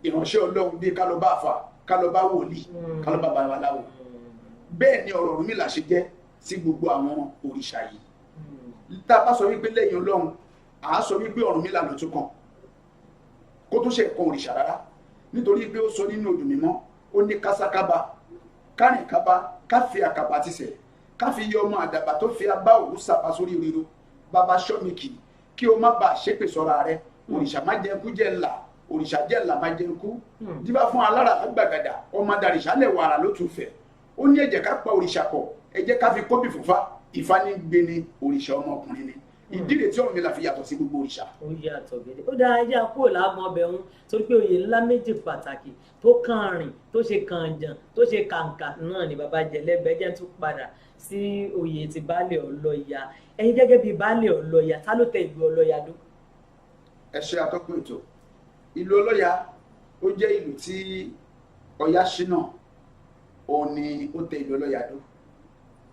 ìránṣẹ́ Ọlọ́run bíi ká lọ bá àfà ká lọ bá wòlíì ká lọ bá babaláwo. bẹ́ẹ̀ ni ọ̀rọ̀ Ọ̀rúnmìlà ṣe jẹ́ sí gbogbo àwọn òrìṣà yìí. tá a bá sọ wípé lẹ́yìn Ọlọ́run à á sọ wípé Ọ̀rúnmìlà ló tún kàn kó tó ṣe kan òrìṣà rárá nítorí pé ó sọ nínú odù mímọ́ ó ní kásákábà kárìnkábà káfí àkàbà tìṣẹ̀ káfí yọ ọmọ àdàbà tó fi abá òwú sàpá sórí ríro bàbá sọ́mìkì kí o má bàa ṣépè sọ́ra rẹ òrìṣà má jẹ́ kú jẹ́ ńlá òrìṣà jẹ́ ńlá má jẹ́ kú díbà fún alára lágbàgàdà ọmọ adàrìṣà lẹ̀ wàrà ló tún fẹ̀ ó ní ẹ jẹ́ ká pa òrìṣà pọ̀ ẹ jẹ́ ká fi kóbì fúnfá Ifá ní gbé ní òrìṣà ọmọkùnrin ni ìdí rẹ̀ tí Ọ̀rúnmìlà fi yàtọ̀ sí gbogbo òrìṣà. ó yàtọ̀ gẹ́gẹ́ ó dáa ẹjẹ́ àpò làágbọ́n ọbẹ̀ ọ̀hún torí pé oyè ńlá méjì pàtàkì tó kàn rìn tó ṣe kànjàn tó ṣe kàǹkà náà ni bàbá jẹ̀lẹ́gbẹ́ jẹ́ tún padà sí oyè ti Baálẹ̀ Ọlọ́ya ẹ̀yin gẹ́gẹ́ bíi Baálẹ̀ Ọlọ́ya ta ló tẹ ìlú Ọlọ́ya dó. ẹ ṣe atọ́kùn ètò ìlú Ọlọ́ya ó jẹ́ ìlú tí Ọya ṣínà òun ni ó tẹ ìlú Ọlọ́ya dó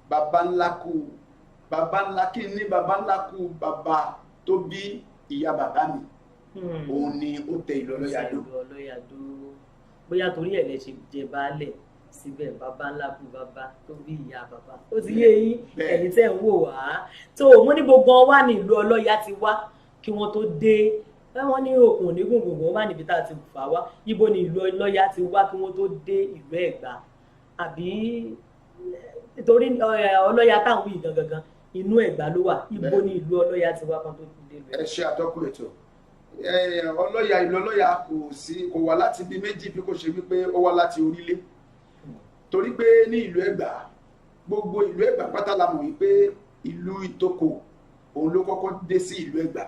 bàbá ńlá kí ní bàbá ńlá kú bàbá tó bí ìyá bàbá mi òun ni ó tẹ ìlú Ọlọ́ya dó. bóyá torí ẹ̀ lẹ ṣe jẹ baálẹ̀ síbẹ̀ bàbá ńlá kú bàbá tó bí ìyá bàbá ó ti yé yín ẹ̀yin tẹ́ ń wò wá tó mo ní gbogbo wa ní ìlú Ọlọ́ya ti wá kí wọ́n tó dé wọ́n ní òkun onígungun wà níbi tá a ti fà wá ibo ni ìlú Ọlọ́ya ti wá kí wọ́n tó dé ìlú Ẹ̀gbá àbí torí Ọlọ́ya táwọn wí gangan inú Ẹ̀gbá ló wà ibo ni ìlú Ọlọ́ya ti wá kan tó dé ìlú Ẹ̀gbá. ẹ ṣe àtọ́kùn ètò Ọlọ́ya ìlú Ọlọ́ya kò wá láti bí méjì bí kò ṣe wípé ó wá láti orílẹ̀ torí pé ní ìlú Ẹ̀gbá gbogbo ìlú Ẹ̀gbá pátá la mọ̀ wípé ìlú Ìtòkò òun ló kọ́kọ́ dé sí ìlú Ẹ̀gbá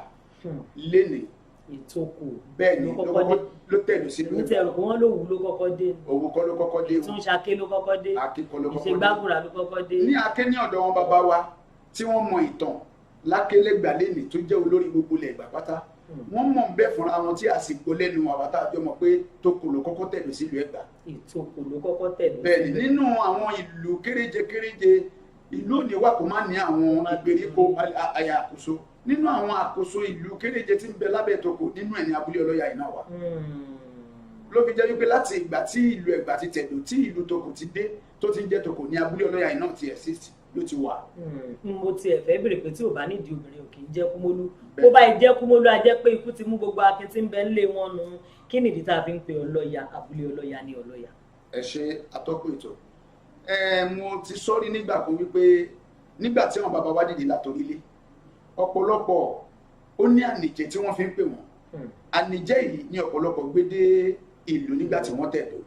lénìí. Ìtòkò bẹ́ẹ̀ ni ló tẹ̀lé sí ìlú Ẹ̀gbá. nítorí wọn lòwú ló kọ́kọ́ dé. òwú kọ́ ló kọ́kọ́ dé. Ìtúnṣaké ló kọ́kọ́ dé. Akíkọ́ ló kọ́kọ́ dé. Ìṣègbàgùrà ló kọ́kọ́ dé. ní Aké ní ọ̀dọ̀ wọn bàbá wa tí wọ́n mọ ìtàn lákélẹ́gbà lénìí tó jẹ́ olórí gbogbo ilẹ̀ Ẹ̀gbá pátá wọ́n mọ̀ bẹ́ẹ̀ fúnra wọn tí àsìkò lẹ́nu àwọn àtàjọ mọ̀ pé Ìtòkò ló kọ́kọ́ tẹ̀lé sí ìlú Ẹ̀gbá. Ìtòkò ló kọ́kọ́ tẹ̀lé. bẹ́ẹ̀ ni nínú àwọn ìlú kéréje ìlú òní wà kó má ní àwọn ìgbèríko àyà àkóso nínú àwọn àkóso ìlú kéréje tí ń bẹ lábẹ́ Ìtòkò nínú ẹ̀ ní abúlé Ọlọ́ya yìí náà wà. ló fi jẹ́ wípé láti ìgbà tí ìlú Ẹ̀gbá ti tẹ̀dó tí ìlú Ìtòkò ti dé tó ti ń jẹ́ Ìtòkò ní abúlé Ọlọ́ya yìí náà ti exist ló ti wà. mo tiẹ̀ fẹ́ bèrè pé tí ò bá nídìí obìnrin ò kì í jẹ́ kúmólú bó bá jẹ́ kúmólú a jẹ́ pé ikú ti mú gbogbo akin tí ń bẹ ńlé wọn nu kí nìdí tá a fi ń pe Ọlọ́ya abúlé Ọlọ́ya ní Ọlọ́ya. ẹ ṣe atọ́kùn ètò mo ti sọ́rí nígbà kan wípé nígbà tí àwọn bàbá wa dìde látorílé ọ̀pọ̀lọpọ̀ ó ní ànìjẹ tí wọ́n fi ń pè wọ́n ànìjẹ yìí ní ọ̀pọ̀lọpọ̀ gbé dé ìlú nígbà tí wọ́n tẹ̀dó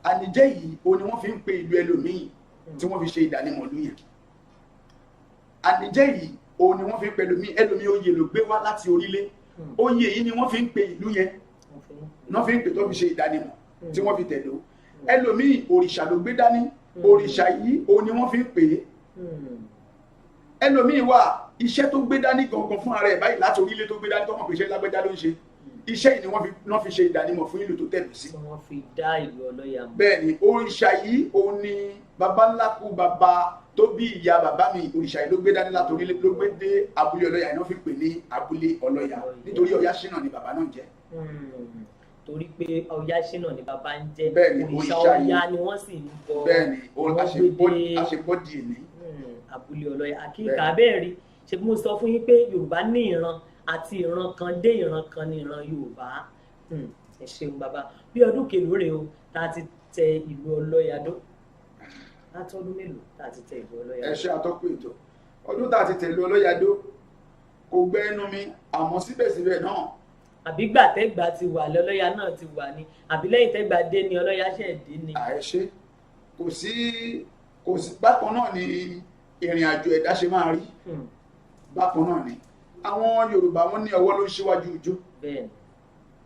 ànìjẹ yìí ó ní wọ́n fi ń pe ìlú ẹlòmíì tí wọ́n fi ṣe ìdánimọ̀ ìlú yẹn ànìjẹ yìí ó ní wọ́n fi ń pe ẹlòmíì oyè ló gbé wá láti orílẹ̀ oyè yìí ni wọ́n fi ń pe ìlú yẹn wọ́n fi ń pe tó fi ṣe ìdánimọ̀ tí wọ́n fi tẹ̀dó ẹlòmíì òrìṣà ló gbé dání òrìṣà yìí ó ní wọ́n fi ń pè é ẹlòmíì wà iṣẹ́ tó gbé dání gangan fún ara ẹ̀ báyìí láti orílẹ̀ tó gbé dání tó mọ̀ pé iṣẹ́ lágbẹ́já ló ń ṣe iṣẹ́ yìí ni wọ́n fi ṣe ìdánimọ̀ fún ìlú tó tẹ̀lé sí. wọ́n fi dá ìlú Ọlọ́ya mọ̀. bẹ́ẹ̀ ni òrìṣà yìí òun ni baba ńlá kú baba tó bí ìyá bàbá mi òrìṣà yìí ló gbé dání láti orílẹ̀ ló gbé dé abúlé Ọlọ́ya ni wọ́n fi pè ní abúlé Ọlọ́ya nítorí Ọya ṣínà ni bàbá náà jẹ́. torí pé Ọya ṣínà ni bàbá ń jẹ́ òrìṣà Ọya ni wọ́n sì ń bọ àṣepọ̀dì ní abúlé Ọlọ́ya àkíkà bẹ́ẹ̀ rí ṣe bí mo sọ fún yín pé Yorùbá ní ìran àti ìran kan dé ìran kan ní ìran Yorùbá ẹ ṣeun bàbá bí ọdún kèlò rèé o tá a ti tẹ ìlú Ọlọ́ya dó látọdún mélòó tá a ti tẹ ìlú Ọlọ́ya dó. ẹ ṣe àtọ́kùn ètò ọdún tá a ti tẹ ìlú Ọlọ́ya dó kò gbẹ ẹnu mi àmọ́ síbẹ̀síbẹ̀ náà. àbí gbà tẹ́gbà ti wà lọ́lọ́ya náà ti wà ní àbí lẹ́yìn tẹ́gbà dé ni Ọlọ́ya ṣẹ̀ dé ni. àìṣe kò sí bákan náà ni ìrìn àjò ẹ̀dá ṣe máa rí bákan náà ni àwọn Yorùbá wọn ní ọwọ́ ló ń ṣíwájú ijó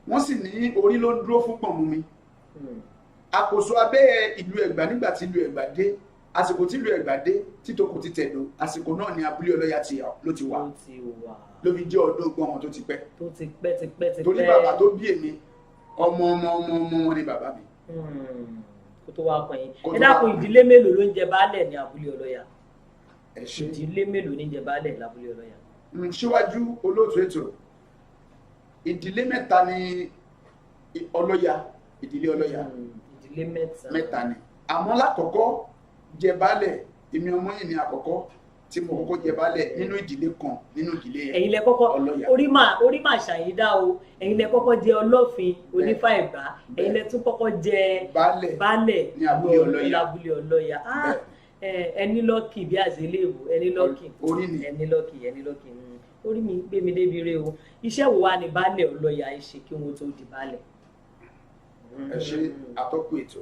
wọ́n sì ní orí ló ń dúró fún pọ̀nmú mi àkóso abẹ́ ìlú Ẹ̀gbá nígbà tí ìlú Ẹ̀gbá dé àsìkò tí ìlú Ẹ̀gbá dé títòkù ti tẹ̀dó àsìkò náà ni abúlé Ọlọ́ya ló ti wà ló fi jẹ́ ọdún ogún ọmọ tó ti pẹ́ torí bàbá tó bí èmi ọmọ wọn ni bàbá mi. kó tó wá pọ̀ yín ẹ dákun ìdílé mélòó ló ń jẹ baálẹ̀ ní abúlé Ọlọ́ya ìdílé mélòó ní jẹ baálẹ̀ lábúlé Ọlọ́ya. síwájú olóòtú ètò ìdílé mẹ́ta ni Ọlọ́ya ìdílé Ọlọ́ya ìdílé mẹ́ta ni àmọ́ lákọ̀ọ́kọ́ jẹ baálẹ̀ èmi ọmọ yìí ni àkọ́kọ́ tí mo kọ́kọ́ jẹ baálẹ̀ nínú ìdílé kan nínú ìdílé ẹ̀yin lẹ kọ́kọ́ orí mà ṣàyídá o ẹ̀yin lẹ kọ́kọ́ jẹ Ọlọ́fin Onífá Ẹ̀gbá ẹ̀yin lẹ tún kọ́kọ́ jẹ baálẹ̀ ní abúlé Ọlọ́ya ẹni lọ́kì bí àzélébù ẹni lọ́kì orí mi gbé mi débi rè o iṣẹ́ wo wá ní baálẹ̀ Ọlọ́ya ṣe kí wọ́n tó di baálẹ̀. ẹ ṣe àtọ́kùn ètò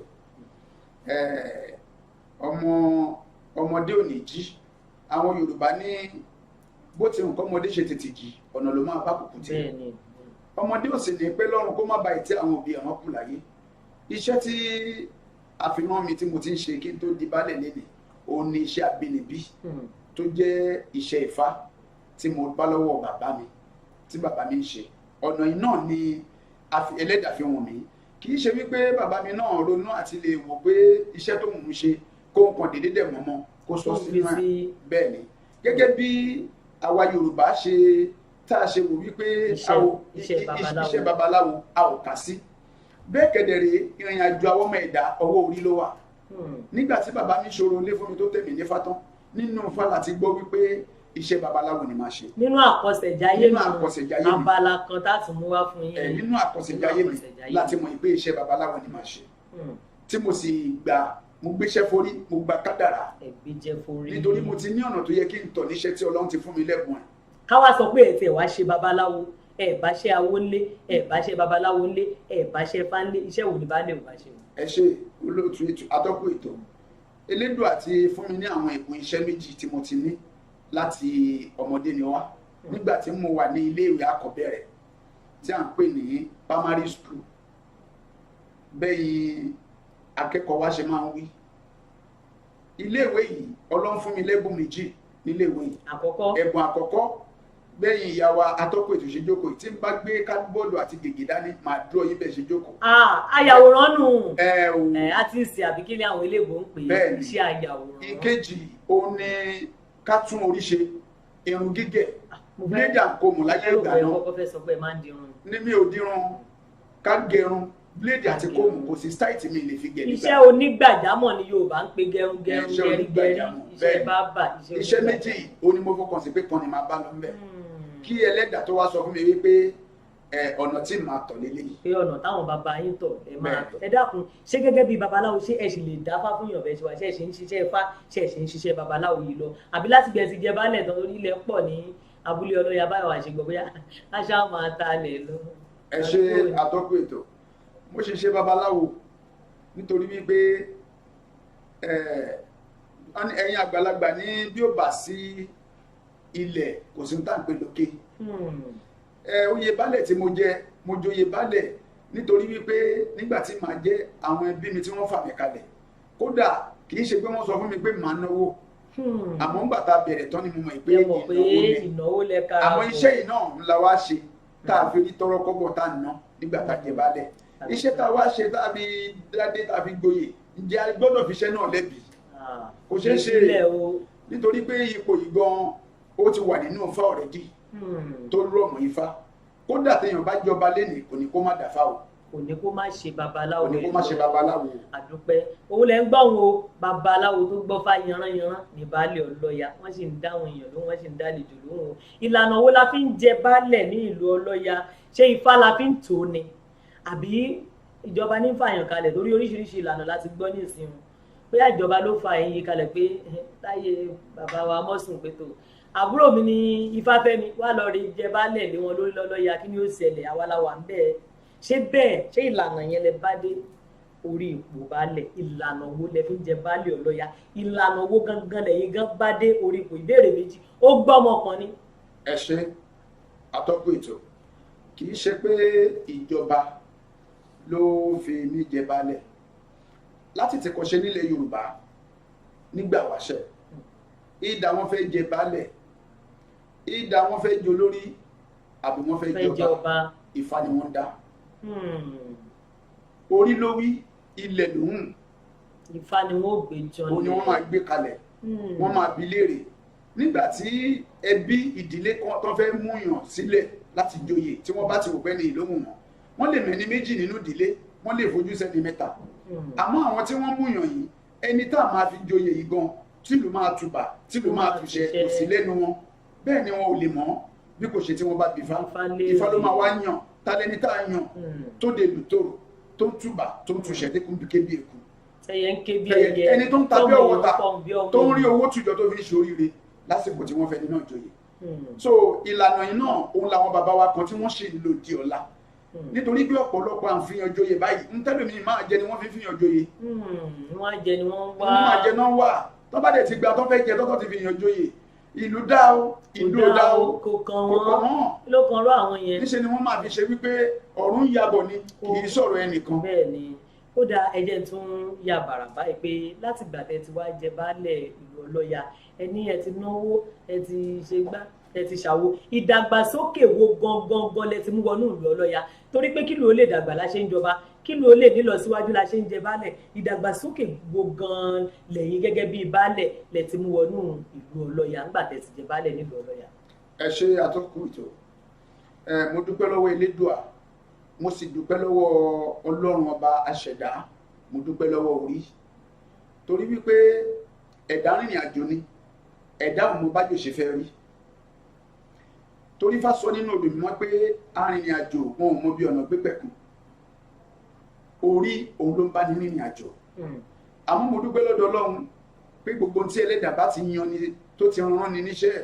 ọmọdé ò ní jí àwọn Yorùbá ní bó ti nǹkan ọmọdé ṣe tètè jí ọ̀nà ló máa bá kùkù tí ọmọdé ò sì ní pé lọ́rùn kó má ba ìtẹ́ àwọn òbí àwọn kù láyé iṣẹ́ tí àfihàn mi tí mo ti ń ṣe kí n tó di baálẹ̀ lẹ́nìí òun ni iṣẹ́ abínibí tó jẹ́ iṣẹ́ Ifá tí mo bá lọ́wọ́ bàbá mi tí bàbá mi ń ṣe ọ̀nà yìí náà ni ẹlẹ́dàá fi wọ̀n mí kì í ṣe wípé bàbá mi náà ronú àti lè wò pé iṣẹ́ tó mú un ṣe kó ń pọn déédéé dẹ̀ mọ́mọ́ kó sọ sínú ẹ̀ bẹ́ẹ̀ ni gẹ́gẹ́ bí àwa Yorùbá ṣe tá a ṣe wò wípé iṣẹ́ babaláwo a ò kà sí bẹ́ẹ̀ kẹ̀dẹ̀rẹ̀ ìrìn àjò àwọn ọmọ ẹ̀dá ọwọ́ orí ló wà nígbà tí bàbá mi ṣòro lé fún mi tó tẹ̀mí ní fatán nínú Ifá láti gbọ́ wípé iṣẹ́ babaláwo ni máa ṣe. nínú àkọsẹ̀jáyé mi abala kan láti mú wá fún yín. nínú àkọsẹ̀jáyé mi láti mọ̀ pé iṣẹ́ babaláwo ni máa ṣe tí mo sì gbà mo gbéṣẹ́ forí mo gba kádàrá nítorí mo ti ní ọ̀nà tó yẹ kí n tọ̀ níṣẹ́ tí Ọlọ́run ti fún mi lẹ́bùn ẹ̀. ká wá sọ pé ẹ̀ tí ẹ̀ wá ṣe babaláwo ẹ̀ bá ṣe awo ńlé ẹ̀ bá ṣe babaláwo ńlé ẹ̀ bá ṣe fá ńlé iṣẹ́ wo ni baálé ò bá ṣe. ẹ ṣe olóòtú atọ́kùn ètò elédùn àti fún mi ní àwọn ìpín iṣẹ́ méjì tí mo ti ní láti ọmọdé ni wá nígbà tí mo wà ní iléèwé àkọ́bẹ̀rẹ̀ tí à ń pè ní primary school bẹ́yìn akẹ́kọ̀ọ́ wa ṣe máa ń wí iléèwé yìí Ọlọ́run fún mi lẹ́bùn méjì níléèwé yìí ẹ̀bùn àkọ́kọ́ bẹ́yìn ìyá wa atọ́kùn ètò ṣe jókòó tí n bá gbé kádbọ́ọ̀dù àti gègé dání màá dúró yín bẹ́ẹ̀ ṣe jókòó. ayàwòrán nù àtìsí àbí kí ni àwọn eléèbó ń pè é iṣẹ́ ayàwòrán. ìkejì òun ni ká tún orí ṣe irun gígẹ̀ bíléèdì àǹkómù láyé ìgbà náà ní mi ò dirun ká gẹrun bíléèdì àti kóòmù kò sí stáìtì mi lè fi gẹ̀ nígbà. iṣẹ́ onígbàjámọ̀ ni Yorùbá ń pe gẹrungẹrun gẹrígẹrí iṣẹ́ bábà iṣẹ́ méjì ó ní mo fọkàn sí pé kan ni màá bá lọ ńbẹ̀ kí ẹlẹ́dàá tó wá sọ fún mi wípé ọ̀nà tí màá tọ̀ lélẹ́yìí. pé ọ̀nà táwọn bàbá yín tọ̀ ẹ máa tọ̀ ẹ dákun ṣé gẹ́gẹ́ bí babaláwo ṣé ẹ sì lè dáfá fún yàn bẹ́ẹ̀ ṣe wá ṣe ẹ ṣe ń ṣiṣẹ́ Ifá ṣe ẹ ṣe ń ṣiṣẹ́ babaláwo yìí lọ àbí láti gbẹ̀sì jẹ baálẹ̀ tán orí ilẹ̀ pọ̀ ní abúlé Ọlọ́ya báyọ̀ àṣegbọ̀ bóyá aṣá máa ta lẹ̀ lọ. ẹ ṣe àtọ́kùn ètò mo ṣe ṣe babaláwo nítorí wípé ẹ̀yin àgbàlagbà ní bí ó bá sí ilẹ̀ kò sí tá à ń pè lókè oyè baálẹ̀ tí mo jẹ mo joyè baálẹ̀ nítorí wípé nígbà tí màá jẹ àwọn ẹbí mi tí wọ́n fà mí kalẹ̀ kódà kì í ṣe pé wọ́n sọ fún mi pé màá náwó àmọ́ ńgbà tá a bẹ̀rẹ̀ tán ni mo mọ̀ pé ìnáwó lẹ́ka àwọn iṣẹ́ yìí náà ńlá wá ṣe tá a fi rí tọrọ kọ́bọ̀ tá a ná nígbà tá a jẹ baálẹ̀ iṣẹ́ tá a wá ṣe tá a fi dádé tá a fi gboyè ǹjẹ́ a gbọ́dọ̀ fi iṣẹ́ náà lẹ́bi kò ṣeé ṣe nítorí pé ipò yìí gan ó ti wà nínú Ifá ọ̀rẹ́dì tó rọ̀ mọ́ Ifá kódà téèyàn bá jọba lénìí kò ní kó má dáfá o. kò ní kó má ṣe babaláwo. kò ní kó má ṣe babaláwo. àdúpẹ́ òun lẹ ń gbọ́ wọn o babaláwo tó gbọ́ fá yanranyanran ní baálẹ̀ ọlọ́ya wọ́n sì ń dáhùn èèyàn lóhùn wọ́n sì ń dálejò lóhùn o. ìlànà wo la fi ń jẹ baálẹ̀ ní ìlú ọlọ́ya ṣé ifá la fi ń tò ni àbí ìjọba ní fàyàn kalẹ̀ torí oríṣiríṣi ìlànà láti gbọ́ ní ìsìn pé ìjọba ló fa èyí kalẹ̀ pé láyé bàbá wa mọ́sùn pé tó àbúrò mi ní Ifáfẹ́mi wà lọ rí jẹ baálẹ̀ lé wọn lórí lọ́lọ́ya kí ni ó ṣẹlẹ̀ àwa la wà ń bẹ́ẹ̀ ṣé bẹ́ẹ̀ ṣé ìlànà yẹn lẹ bá dé orí ipò baálẹ̀ ìlànà wo lẹ fi ń jẹ baálẹ̀ ọlọ́ya ìlànà wo gangan lẹ́yìn gan bá dé orí ipò ìbéèrè méjì ó gbọ́ ọmọ kan ní. ẹ ṣe atọ́kùn ètò kì í ṣe pé ìjọba ló fi mí jẹ baálẹ̀ láti ti kọ́ ṣe nílẹ̀ Yorùbá nígbà wáṣẹ̀ ìdá wọn fẹ́ jẹ baálẹ̀ ìdá wọn fẹ́ jẹ olórí àbí wọn fẹ́ jọba Ifá ni wọ́n dá orí ló wí ilẹ̀ lòun Ifá ni wọ́n gbé jọ ni wọ́n máa gbé kalẹ̀ wọ́n máa bi léèrè nígbà tí ẹbí ìdílé kan tó fẹ́ múyàn sílẹ̀ láti joyè tí wọ́n bá ti wò pé ní ìlóhùn wọn lè mẹ́ni méjì nínú ìdílé wọ́n lè fojú sẹ́ni mẹ́ta àmọ́ àwọn tí wọ́n múyàn yìí ẹni tá a máa fi joyè yìí gan tìlú máa tùbà tìlú máa tùṣẹ kò sí lẹ́nu wọn bẹ́ẹ̀ ni wọn ò lè mọ̀ bí kò ṣe tí wọ́n bá bí Ifá ló máa wá yàn tálẹ́ni tá a yàn tó de lùtòrò tó ń tùbà tó ń tùṣẹ dé kúndùké bí èkó ẹni tó ń ta bí ọwọ́ ta tó ń rí owó tùjọ tó fi ń ṣe oríire lásìkò tí wọ́n fẹ́ nínú ìjòyè so ìlànà yìí náà òun làwọn bàbá wa kan tí wọ́n ṣe lò di ọ̀la nítorí pé ọ̀pọ̀lọpọ̀ àfihàn joyè báyìí ń tẹ́lẹ̀ mi máa jẹ ni wọ́n fi fihàn joyè wọ́n á jẹ ni wọ́n wá wọ́n máa jẹ náà wà tó bá dẹ̀ ti gba tó fẹ́ jẹ tọ́tọ́ ti fihàn joyè ìlú dá o ìlú dá o kò kàn wọ́n ló kàn rọ àwọn yẹn níṣẹ́ ni wọ́n máa fi ṣe wípé ọ̀run yabọ̀ ni kì í sọ̀rọ̀ ẹnìkan. bẹ́ẹ̀ ni ó dá ẹjẹ́ tún ya bàrà báyìí pé láti gbà tẹ́ ti wá jẹ baálẹ̀ ìlú ọlọ́ya ẹni ẹ ti náwó ẹ ti ṣe gbá ẹ ti ṣàwo ìdàgbàsókè wo gangan lẹ ti mú wọnú ìlú ọlọ́ya torí pé kí ló lè dàgbà la ṣe ń jọba kí ló lè nílọ síwájú la ṣe ń jẹ baálẹ̀ ìdàgbàsókè wo gan lẹ́yìn gẹ́gẹ́ bíi baálẹ̀ lẹ ti mú wọnú ìlú ọlọ́ya ńgbà tẹ́ ti jẹ baálẹ̀ nílùú ọlọ́ya. ẹ ṣe àtọkùn ètò mo dúpẹ́ lọ́wọ́ Elédùà mo sì dúpẹ́ lọ́wọ́ Ọlọ́run ọba aṣẹ̀dá mo dúpẹ́ lọ́wọ́ orí torí wípé ẹ̀dá rìnrìn àjò ni ẹ̀dá òun mo bá jò ṣe fẹ́ rí torí Ifá sọ nínú odò mímọ́ pé arìnrìn àjò wọn ò mọ bí ọ̀nà gbépẹ̀kun orí òun ló ń bá ní rìnrìn àjò àmọ́ mo dúpẹ́ lọ́dọ̀ Ọlọ́run pé gbogbo tí ẹlẹ́dàá bá ti yan ni tó ti rán ni níṣẹ́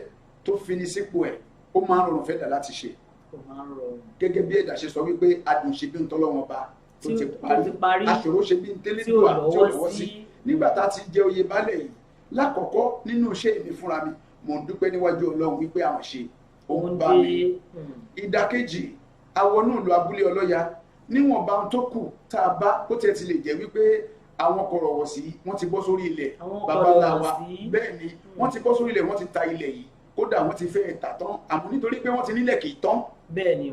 tó fi ní sípò ẹ̀ ó máa ń rọrùn fẹ́ dà láti ṣe gẹ́gẹ́ bí ẹ̀dá ṣe sọ wípé adùn ṣe bí ń tọ́lọ́wọ́n bá tó ti parí aṣòro ṣe bí ń tẹ́lẹ̀ dùn àti ọ̀lọ́wọ́ sí nígbà tá a ti jẹ oyè baálẹ̀ yìí lákọ̀ọ́kọ́ nínú iṣẹ́ mi fúnra mi mò ń dúpẹ́ níwájú Ọlọ́run wípé àwọn ṣe òun bá mi ìdàkejì àwọn náà lo abúlé ọlọ́ya níwọ̀nba ohun tó kù tá a bá ó tiẹ̀ ti lè jẹ́ wípé àwọn kọ̀rọ̀wọ̀sí wọ́n ti bọ́ sórí ilẹ̀ babaláwa bẹ́ẹ̀ ni wọ́n ti bọ́ sórí ilẹ̀ wọ́n ti ta ilẹ̀ yìí kódà wọ́n ti fẹ́ tà tán àmọ́ nítorí pé wọ́n ti nílẹ̀ kì í tán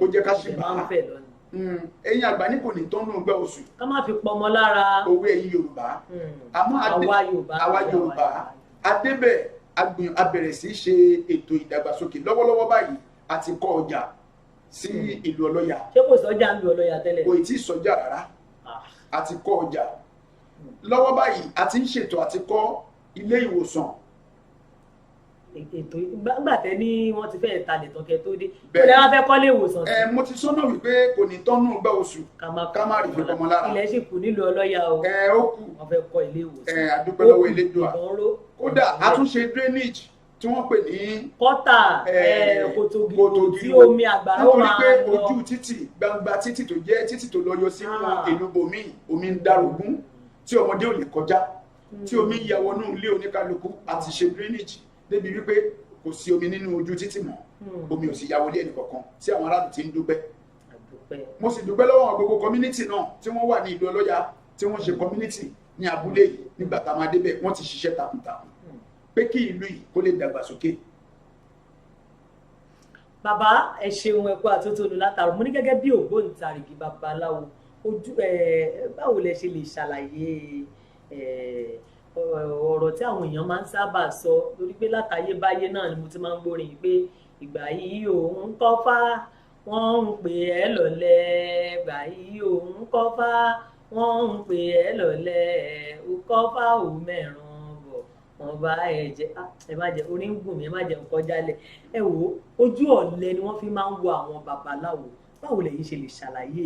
ó jẹ́ ká ṣe bá a ẹ̀yin àgbà ní kò ní tán nínú gbẹ́ oṣù ká má fi pọmọ lára owó ẹ̀yin Yorùbá àmọ́ àwa Yorùbá adébẹ̀ abẹ̀rẹ̀ sí ṣe ètò ìdàgbàsókè lọ́wọ́lọ́wọ́ báyìí àti kọ́ ọjà sí ìlú ọlọ́ya. ṣé kò sọ́jà ń lu ọlọ́ya tẹ́lẹ̀? kò tí ì sọ́jà rárá àti kọ́ ọjà lọ́wọ́ báyìí àti ń ṣètò àti kọ́ ilé ìwòsàn. ètò gbàgbàtẹ́ ní wọ́n ti fẹ́ẹ̀ talẹ̀ tọ́kẹ́ tó dé kó lè wá fẹ́ kọ́lé ìwòsàn sí. mo ti sọ́nà wípé kò ní tọ́nú gbà oṣù ká má rí fi pọmọ lára. ilẹ̀ sì kù nílùú ọlọ́ya o. ó kù wọ́n fẹ́ kọ́ ilé ìwòsàn. àdúpẹ́ lọ́wọ́ Elédùà kódà àtúnṣe drainage tí wọ́n pè ní kọ́tà kòtò tí omi àgbàrá ó máa lọ. nítorí pé ojú títì gbangba títì tó jẹ́ títì tó lọ yọ sínú ìlú bòmíì omi ń darogún tí ọmọdé ò lè kọjá tí omi ń ya wọnú ilé oníkálukú àti ṣe drainage débi wípé kò sí omi nínú ojú títì mọ́ omi ò sì ya wọlé ẹnì kankan tí àwọn aráàlú ti ń dúpẹ́. mo sì dúpẹ́ lọ́wọ́ gbogbo community náà tí wọ́n wà ní ìlú ọlọ́ya tí wọ́n ṣe community ní abúlé yìí nígbà tá a máa débẹ̀ wọ́n ti ṣiṣẹ́ takuntakun pé kí ìlú yìí kó lè dàgbàsókè. bàbá ẹ ṣeun ẹkọ àtótónu látàrọ mo ní gẹ́gẹ́ bí ògbóǹtarìgì babaláwo ojú báwo lẹ ṣe lè ṣàlàyé ọ̀rọ̀ tí àwọn èèyàn máa ń sábà sọ lórí pé látayébáyé náà ni mo ti máa ń gbórin pé ìgbà yìí òun tọ́fà wọ́n ń pè ẹ́ lọ́lẹ̀ báyìí òun kọ́fà wọ́n ń pè ẹ́ lọ́lẹ̀ ó kọ́fà ò mẹ́ràn bọ̀ wọ́n bá ẹ jẹ ẹ má jẹ orí ń gùn mí ẹ má jẹ nǹkan jálẹ̀ ẹ wò ojú ọ̀lẹ ni wọ́n fi máa ń wo àwọn babaláwo báwo lẹ̀yin ṣe lè ṣàlàyé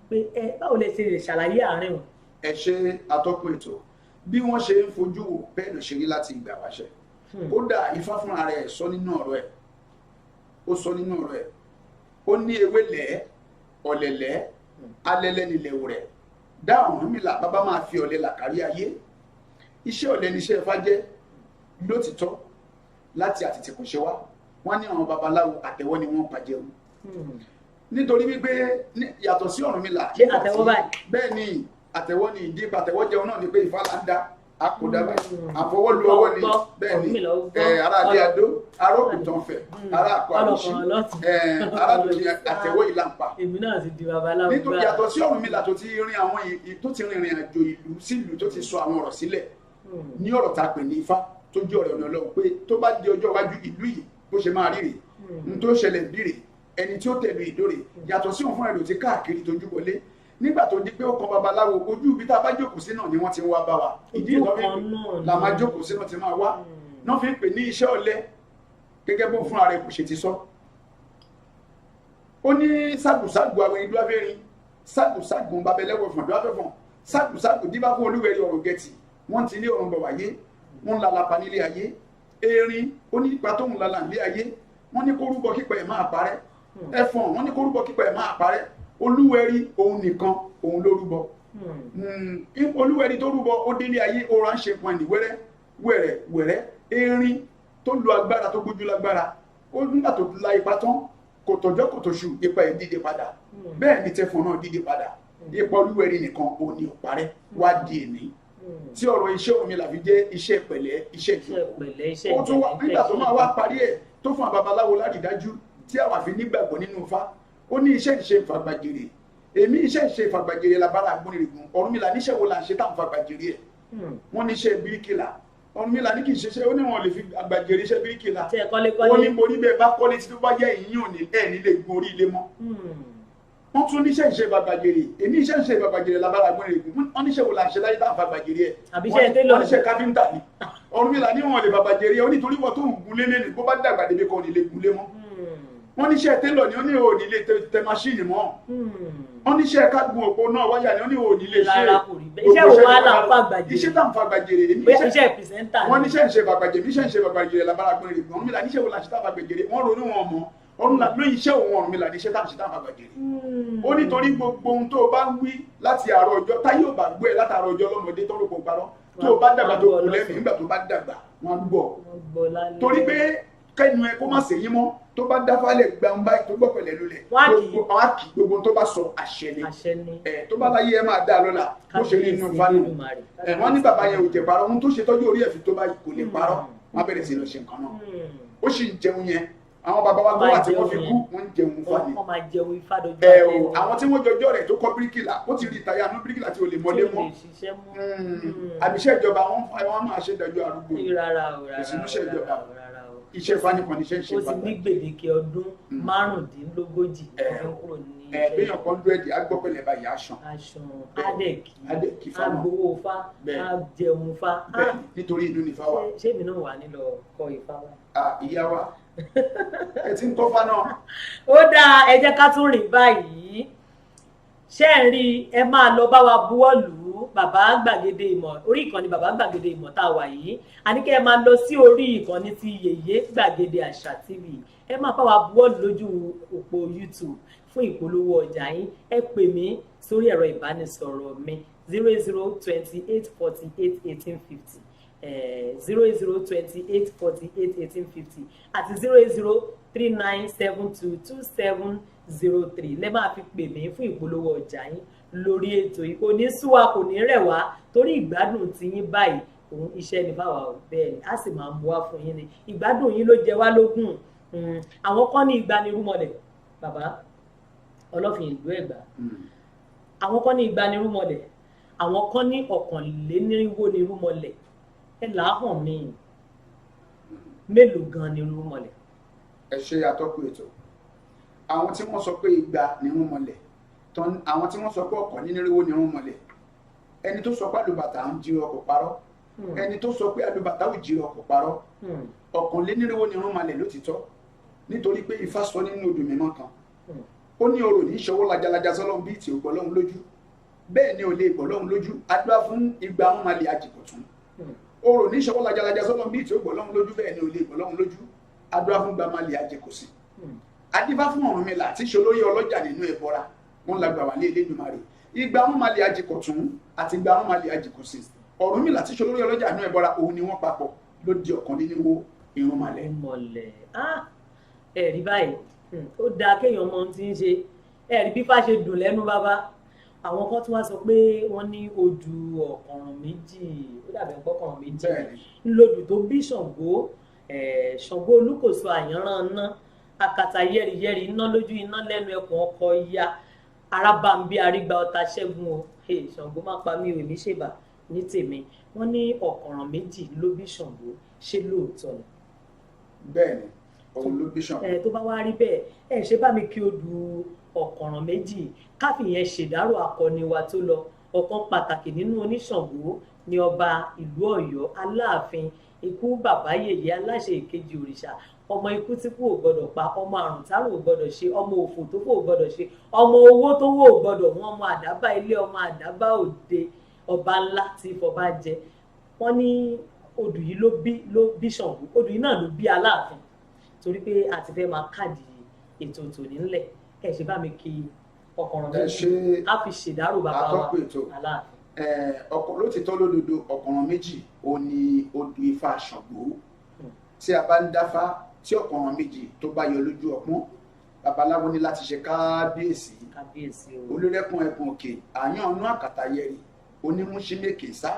pé báwo lẹ ṣe lè ṣàlàyé àárín wọn. ẹ ṣe atọ́kùn ètò bí wọ́n ṣe ń fojú wò bẹ́ẹ̀ ló ṣe rí láti ìgbà wáṣẹ kódà Ifá fúnra rẹ̀ sọ nínú ọ̀rọ̀ ẹ̀ ó sọ nínú ọ̀rọ̀ ẹ̀ ó ní ewélẹ̀ ọ̀lẹ̀lẹ̀ alẹ́lẹ́ nílẹ̀ rẹ̀ dá Ọ̀rúnmìlà bàbá máa fi ọ̀lẹ làkárí ayé iṣẹ́ ọ̀lẹ níṣẹ́ Ifá jẹ́ lótìtọ́ láti àtìtì kò ṣe wá wọ́n ní àwọn babaláwo àtẹ́wọ́ ni wọ́n pàjẹun nítorí wípé yàtọ̀ sí Ọ̀rúnmìlà àtẹ́wọ́ báyìí bẹ́ẹ̀ ni àtẹ́wọ́ ni ìdí àtẹ́wọ́ jẹun náà ni pé Ifá là ń dá àkódà báyìí àfọwọ́ lu ọwọ́ ni bẹ́ẹ̀ ni ará adé adó ará òkùtàn fẹ̀ ará àkọ́ àlùsí ará lòdì àtẹ́wọ́ ìlànà èmi náà ti di babaláwo nítorí yàtọ̀ sí Ọ̀rúnmìlà tó ti rin àwọn tó ti rìnrìn àjò ìlú sí ìlú tó ti sọ àwọn ọ̀rọ̀ sílẹ̀ ní ọ̀rọ̀ tá a pè ní Ifá tó jẹ́ ọ̀rọ̀ ọ̀nà Ọlọ́run pé tó bá di ọjọ́ iwájú ìlú yìí bó ṣe máa ríre n tó ṣẹlẹ̀ bíre ẹni tí ó tẹ̀lé ìdóre yàtọ̀ sí òun fúnra rẹ̀ ò ti káàkiri tójú wọlé nígbà tó di pé ó kan babaláwo ojú ibi tá a bá jókòó sí náà ni wọ́n ti ń wá bá wa ìdí ìtọ́fẹ́ la máa jókòó sí náà ti máa wá náà fi ń pè ní iṣẹ́ ọ̀lẹ gẹ́gẹ́ bó fúnra rẹ̀ kò ṣe ti sọ. ó ní ságùságù àwọn ìlú afẹ́rin ságùságù babẹlẹ́wọ̀ fọ̀dọ̀ afẹ́fọ̀n ságùságù díbà fún olúwẹ̀rí ọ̀rọ̀ gẹ̀tì wọ́n ti ní ọ̀run bọ̀ wáyé wọ́n ń lalapa nílé ayé erin ó ní ipa tó ń lala nílé ayé wọ́n ní kó rúbọ kípa ẹ̀ máa parẹ́ ẹfọ̀n wọ́n ní kó rúbọ kípa ẹ̀ máa parẹ́ olúwẹ̀rí òun nìkan òun ló rúbọ olúwẹ̀rí tó rúbọ ó délé ayé ó ránṣẹ́ pọn ní wẹ́rẹ́ wẹ́rẹ́ wẹ́rẹ́ erin tó lu agbára tó gbójú lágbára ó nígbà tó la ipa tán kò tọjọ́ kò tóṣù ipa ẹ̀ dìde padà bẹ́ẹ̀ ni tẹfọ̀n náà dìde padà ipa olúwẹ̀rí nìkan òun ni ò parẹ́ wá di èní tí ọ̀rọ̀ iṣẹ́ Ọ̀rúnmìlà fi jẹ́ iṣẹ́ pẹ̀lẹ́ iṣẹ́ ìjọba ó tún wá nígbà tó máa wá parí ẹ̀ tó fún babaláwo lárídájú tí àwa fi nígbàgbọ́ nínú Ifá ó ní iṣẹ́ ìṣe ìfàgbàjèrè èmi iṣẹ́ ìṣe ìfàgbàjèrè labára agbónirègùn Ọ̀rúnmìlà níṣẹ́ wo là ń ṣe táwọn fàgbàjèrè ẹ̀ wọ́n níṣẹ́ bíríkìlà Ọ̀rúnmìlà ní kì í ṣiṣẹ́ ó ní wọn lè fi àgbàjèrè iṣẹ́ bíríkìlà ó ní mo ní bẹ́ẹ̀ bá kọ́lé tí tó bá jẹ́ ìyín òní ẹ̀ nílé gun orí ilé mọ́ wọ́n tún níṣẹ́ ìṣe ìfàgbàjèrè èmi iṣẹ́ ìṣe ìfàgbàjèrè labára agbónirègùn wọ́n níṣẹ́ wo là ń ṣe láyé táwọn fàgbàjèrè ẹ̀ wọ́n níṣẹ́ káfíńtà ni Ọ̀rúnmìlà ní wọn lè fàgbàjèrè ó nítorí wọn tó ń gunlé lé ní bó bá dàgbà débi kan ò ní lè gunlé mọ́ wọ́n níṣẹ́ télọ̀ ni ó ní òní lè tẹ máṣíìnì mọ́ wọ́n níṣẹ́ kágun òpó náà wáyà ni ó ní òní lè ṣe iṣẹ́ wo wá là ń fàgbàjèrè iṣẹ́ tá ń fàgbàjèrè èmi iṣẹ́ pìsẹ́ńtà ni wọ́n níṣẹ́ ìṣe fàgbàjèrè níṣẹ́ ìṣe fàgbàjèrè labára gbọ́n rẹ̀ gbọ́n mi là níṣẹ́ wo là ń ṣe tá fàgbàjèrè wọ́n ronú wọn mọ́ Ọ̀rúnmìlà lóyún iṣẹ́ òun Ọ̀rúnmìlà níṣẹ́ tá ń ṣe tá fàgbàjèrè ó nítorí gbogbo ohun tó o bá ń wí láti àárọ̀ ọjọ́ táyé ò bá gbọ́ ẹ látàárọ̀ ọjọ́ lọ́mọdé tó rògbò parọ́ tó o bá dàgbà tó kù lẹ́mìí nígbà tó bá dàgbà wọ́n gbọ́ torí pé kẹ́nu ẹ kó má ṣèyí mọ́ tó bá dáfálẹ̀ gbàǹbá tó gbọ́ pẹ̀lẹ́ lólẹ̀ wọ́n á kì gbogbo tó bá sọ àṣẹ ni tó bá láyé ẹ máa dá lọ́la bó ṣe rí inú fánù wọ́n ní bàbá yẹn ò jẹ parọ́ ohun tó ṣe tọ́jú orí ẹ̀ fi tó bá kò lè parọ́ wọ́n bẹ̀rẹ̀ sí lọ ṣe nǹkan náà ó sì ń jẹun yẹn àwọn bàbá wa gbọ́ àti wọ́n fi kú wọ́n ń jẹun fani àwọn tí wọ́n jọjọ́ rẹ̀ tó kọ́ bíríkìlà ó ti rí ìtayà nú bíríkìlà tí ò lè mọ́lé mọ́ àbíṣẹ́ ìjọba wọn máa ṣe dájọ́ arúgbó ìsinúṣẹ́ ìjọba iṣẹ́ fani kan níṣẹ́ ìṣe bàbá ó ti ní gbèdéke ọdún márùndínlógójì ọdún kúrò ní iṣẹ́ béèyàn kan dúrẹ́dì agbọ́pẹ̀lẹ̀ báyìí aṣan adẹ́kì agbowó fá ajẹun fá nítorí inú ní fáwà ṣé èmi náà wà nílò kọ́ ifá wa. ìyá wa ẹ ti ń kọ́ fá náà. ó dáa ẹ jẹ́ ká tún rìn báyìí ṣé ẹ rí ẹ máa lọ bá wa buwọ́ lù ú bàbá gbàgede ìmọ̀ orí ìkànnì bàbá gbàgede ìmọ̀ tá a wà yìí àníkẹ́ ẹ máa lọ sí orí ìkànnì ti yèyé gbàgede àṣà tv ẹ máa bá wa buwọ́ lù lójú òpó youtube fún ìpolówó ọjà yín ẹ pè mí sórí ẹ̀rọ ìbánisọ̀rọ̀ mi 0028481850 0028481850 àti 0039722703 lẹ́ máa fi pè mí fún ìpolówó ọjà yín lórí ètò yìí kò ní súwa kò ní rẹ̀ wá torí ìgbádùn tí yín báyìí òun iṣẹ́ ní fáwa ò bẹ́ẹ̀ ni a sì máa mú wá fún yín ni ìgbádùn yín ló jẹ wá lógún àwọn kan ní ìgbanirúmọlẹ̀ bàbá ọlọ́fin ìlú Ẹ̀gbá àwọn kan ní ìgbanirúmọlẹ̀ àwọn kan ní ọ̀kànlénírínwó ní irúmọlẹ̀ ẹ làáhàn mi mélòó gan ni irúmọlẹ̀. ẹ ṣe atọ́kùn ètò àwọn tí wọ́n sọ pé igba ni wọ́n mọlẹ̀ àwọn tí wọ́n sọ pé ọ̀kànlénírínwó ni wọ́n mọlẹ̀ ẹni tó sọ pé àlùbàtà ń jí ọkọ̀ parọ́ ẹni tó sọ pé àlùbàtà ò jí ọkọ̀ parọ́ ọ̀kànlénírínwó ni wọ́n mọlẹ̀ lótìtọ́ nítorí pé Ifá sọ nínú odù mímọ́ kan ó ní orò ní ìṣọwọ́ lajalaja sọ́lọ́run bíi tí ò gbọ́ lọ́hùn lójú bẹ́ẹ̀ ni ò lè gbọ́ lọ́hùn lójú adúlá fún igba wọn máa lè àjìkọ̀tún orò ní ìṣọwọ́ lajalaja sọ́lọ́run bíi tí ò gbọ́ lọ́hùn lójú bẹ́ẹ̀ ni ò lè gbọ́ lọ́hùn lójú adúlá fún igba máa lè àjẹkọ̀sí adífá fún Ọ̀rúnmìlà tí ṣolóyè ọlọ́jà nínú ẹ̀bọra wọn la gbà wà lé Elédùmarè igba wọn máa lè àjìkọ̀tún àti igba wọn máa lè àjìkọ̀sí Ọ̀rúnmìlà tí ṣolóyè ọlọ́jà nínú ẹ̀bọra òun ni wọ́n papọ̀ ló di ọ̀kànlénírínwó irúnmọlẹ̀. ẹ̀rí báyìí ó dáa kéèyàn mọ ohun tí ń ṣe ẹ̀rí bí Ifá ṣe dùn lẹ́nu bàbá àwọn kan tí wọ́n sọ pé wọ́n ní odù ọ̀kànràn méjì ó dàbí ọ̀kànràn méjì ńlodù tó bí Ṣàngó Ṣàngó Olúkòso àyànràn ná akata yẹ́rìyẹ́rì iná lójú iná lẹ́nu ẹkùn ọkọ̀ ya arábàmbí arígbà ọta ṣẹ́gun o Ṣàngó má pa mí èmi ṣèbà ní tèmi wọ́n ní ọ̀kànràn méjì ló bí Ṣàngó ṣé lóòótọ́ ni. bẹ́ẹ̀ni òun ló bí Ṣàngó. tó bá wá rí bẹ́ẹ̀ ṣe bá mi kí odù ọ̀kànràn méjì káfíyẹn ṣèdárò akọni wa tó lọ ọ̀kan pàtàkì nínú oníṣàngó ni ọba ìlú Ọ̀yọ́ Aláàfin ikú bàbá yèyé aláṣẹ ìkejì òrìṣà ọmọ ikú tí kò gbọdọ̀ pa ọmọ àrùn tárùn ò gbọdọ̀ ṣe ọmọ òfò tó kò gbọdọ̀ ṣe ọmọ owó tó wò ò gbọdọ̀ mú ọmọ àdábá ilé ọmọ àdábá òde ọba ńlá tí ìfọba jẹ wọ́n ní odù yìí ló bí Ṣàngó odù yìí náà ló bí Aláàfin torí pé a ti fẹ́ máa káàdì ètò tòní ńlẹ̀ ẹ ṣe bá mi kí ọ̀kànràn méjì á fi ṣèdárò bàbá wa Aláàfin. ọkọ lótìtọ́ lódodo ọ̀kànràn méjì ò ní odù Ifá Ṣàngó tí a bá ń dáfá tí ọ̀kànràn méjì tó bá yọ lójú ọpọ́n babaláwo ní láti ṣe kábíyèsí olórẹ́kùn ẹkùn òkè àyàn ọ̀nà àkàtà yẹri onímúṣímẹ́kè sá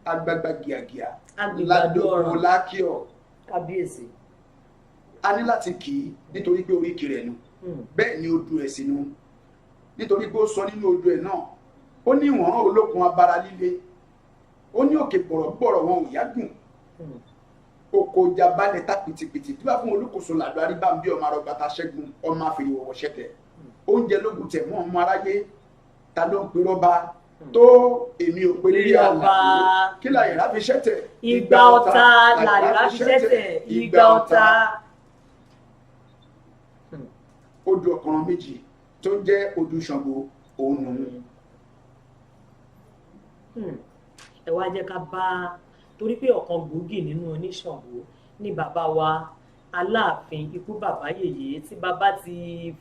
agbágbá gíagíà ládòwò lákìọ̀ kábíyèsí. a ní láti kì í nítorí pé oríkì rẹ̀ nu bẹ́ẹ̀ ni odù ẹ̀ sí nu nítorí pé ó sọ nínú odù ẹ̀ náà ó ní ìwọ̀n olókun abara líle ó ní òkè gbọ̀rọ̀gbọ̀rọ̀ wọn ò yágùn oko jabalẹ̀ ta pìtìpìtì tí wàá fún Olúkòso làdó aríbàmbí ọmọ arọgbàtà ṣẹ́gun ọmọ àfẹ̀yẹ̀wọ̀ ṣẹ̀tẹ̀ oúnjẹ lógun tẹ̀ mọ́ ọmọ aráyé ta ló ń pe rọ́bà tó èmi ò pe lórí àlàyé kí làyẹ̀rá fi ṣẹ̀tẹ̀ ìgbà ọ̀tá làyẹ̀rá fi ṣẹ̀tẹ̀ ìgbà ọ̀tá. odù ọ̀kànràn méjì tó ń jẹ́ odù Ṣàngó òun nù. ẹ wá jẹ́ ká bá torí pé ọ̀kan gbòógì nínú oníṣàngó ní bàbá wa Aláàfin ikú bàbá yèyé tí bàbá ti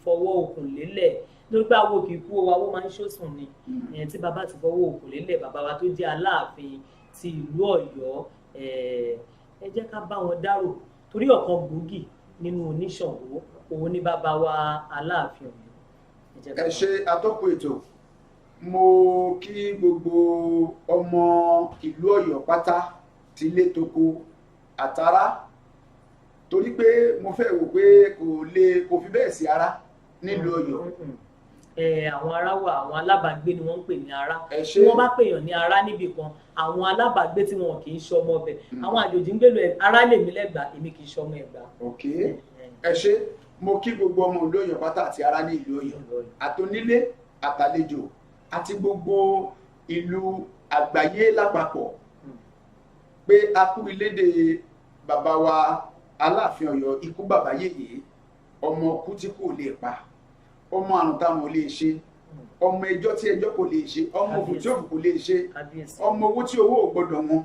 fọwọ́ okùn lélẹ̀ lórí pé àwọn òkè ikú wa wọ́n máa ń ṣòsùn ni tí bàbá ti fọwọ́ okùn lélẹ̀ bàbá wa tó jẹ́ Aláàfin ti ìlú Ọ̀yọ́ ẹ jẹ́ ká bá wọn dárò torí ọ̀kan gbòógì nínú oníṣàngó òun ní bàbá wa Aláàfin Ọ̀yọ́. ẹ ṣe atọ́kùn ètò mo kí gbogbo ọmọ ìlú Ọ̀yọ́ pátá ti ilé toko àtàrà torí pé mo fẹ́ wò pé kò fi bẹ́ẹ̀ sí ara nílùú Ọ̀yọ́. àwọn ará wà àwọn alábàágbé ni wọ́n ń pè ní ará tí wọ́n bá pèèyàn ní ará níbì kan àwọn alábàágbé tí wọn kì í ṣọmọ ọbẹ̀ àwọn àjòjì ń gbèlú ará lèmi lẹ́gbàá èmi kì í ṣọmọ Ẹ̀gbá. ok ẹ ṣe mo kí gbogbo ọmọ ìlú Ọ̀yọ́ pátá àti ará ní ìlú Ọ̀yọ́ àtonílé àtàlejò àti gbogbo ìlú àgbáyé lápapọ̀ pé a kú ilédè bàbá wa Aláàfin Ọ̀yọ́ ikú bàbá yèyé ọmọ ọkú tí kò lè pa ọmọ àrùn táwọn ò lè ṣe ọmọ ẹjọ́ tí ẹjọ́ kò lè ṣe ọmọ òfò tí òfò kò lè ṣe ọmọ owó tí owó ò gbọdọ̀ wọn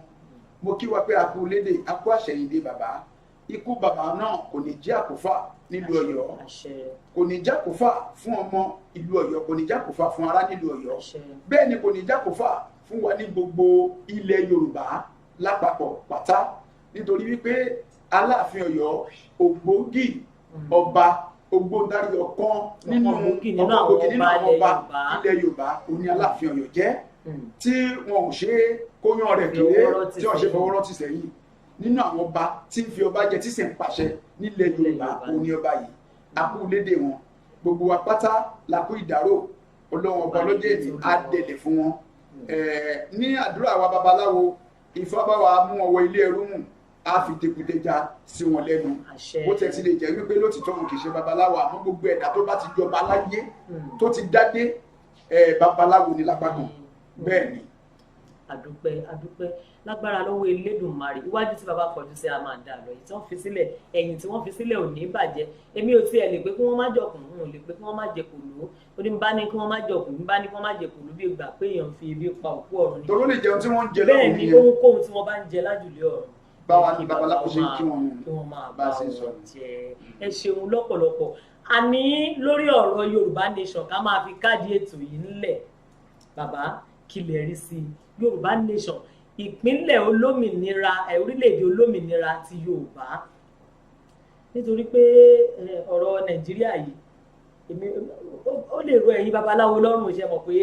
mo kí wa pé a kú ilédè a kú àṣẹyìndé bàbá ikú bàbá náà kò ní jẹ́ àkófà nílùú Ọ̀yọ́ kò ní jẹ́ àkófà fún ọmọ ìlú Ọ̀yọ́ kò ní jẹ́ àkófà fún ará nílùú Ọ̀yọ́ bẹ́ẹ̀ ni kò ní jẹ́ àkófà fún wa ní gbogbo ilẹ̀ Yorùbá lápapọ̀ pátá nítorí wípé Aláàfin Ọ̀yọ́ ògbógi ọba ògbóndarí ọ̀kan nínú àwọn ọba ilẹ̀ Yorùbá òní Aláàfin Ọ̀yọ́ jẹ́ tí wọn ò ṣe kóyán rẹ̀ kéré tí wọ́n ṣe fọwọ́ rọ́tì sẹ́yìn nínú àwọn ọba tí ń fi ọba jẹ tí sì ń pàṣẹ nílẹ̀ Yorùbá òní ọba yìí akú lédè wọn gbogbo wa pátá lakú ìdárò Ọlọ́run ọba lọ́jọ́ èdè á dẹ̀lẹ̀ fún wọn ní àdúrà wa babaláwo Ifá bá wa mú ọwọ́ ilé ẹrú mú á fi tekutẹja sí wọn lẹ́nu bó tẹ̀ sí lè jẹ́ wípé lótìtọ́ wọn kì í ṣe babaláwo àmọ́ gbogbo ẹ̀dá tó bá ti jọba láyé tó ti dádé babaláwo ni lápapọ̀ bẹ́ẹ̀ ni. àdúpẹ́ lágbára lọ́wọ́ Elédùmarè iwájú tí bàbá kọjú sí a máa dà lọ èyí tí wọ́n fi sílẹ̀ ẹ̀yìn tí wọ́n fi sílẹ̀ ò ní bàjẹ́ èmi ò tiẹ̀ lè pé kí wọ́n má jọkùn n ò lè pé kí wọ́n má jẹ kòló ó ní bá ní kí wọ́n má jọkùn ní bá ní kí wọ́n má jẹ kòló bí ìgbà pé èèyàn fi ebi pa òkú ọ̀run ni. tòró lè jẹun tí wọ́n ń jẹ lọ́wọ́ bẹ́ẹ̀ ni ohunkóhun tí wọ́n bá ń jẹ lájùlé ọ̀run báwa ni babaláwo ṣe ń kí wọn kí wọ́n máa bá wọn jẹ ẹ ṣeun lọ́pọ̀lọpọ̀ àní lórí ọ̀rọ̀ Yorùbá Nation ká máa fi káàdì ètò yìí ńlẹ̀ bàbá kí lè rí sí Yorùbá Nation ìpínlẹ̀ olómìnira orílẹ̀-èdè olómìnira ti Yorùbá nítorí pé ọ̀rọ̀ Nàìjíríà yìí èmi ó lè ro ẹ̀yin babaláwo lọ́rùn ṣe mọ̀ pé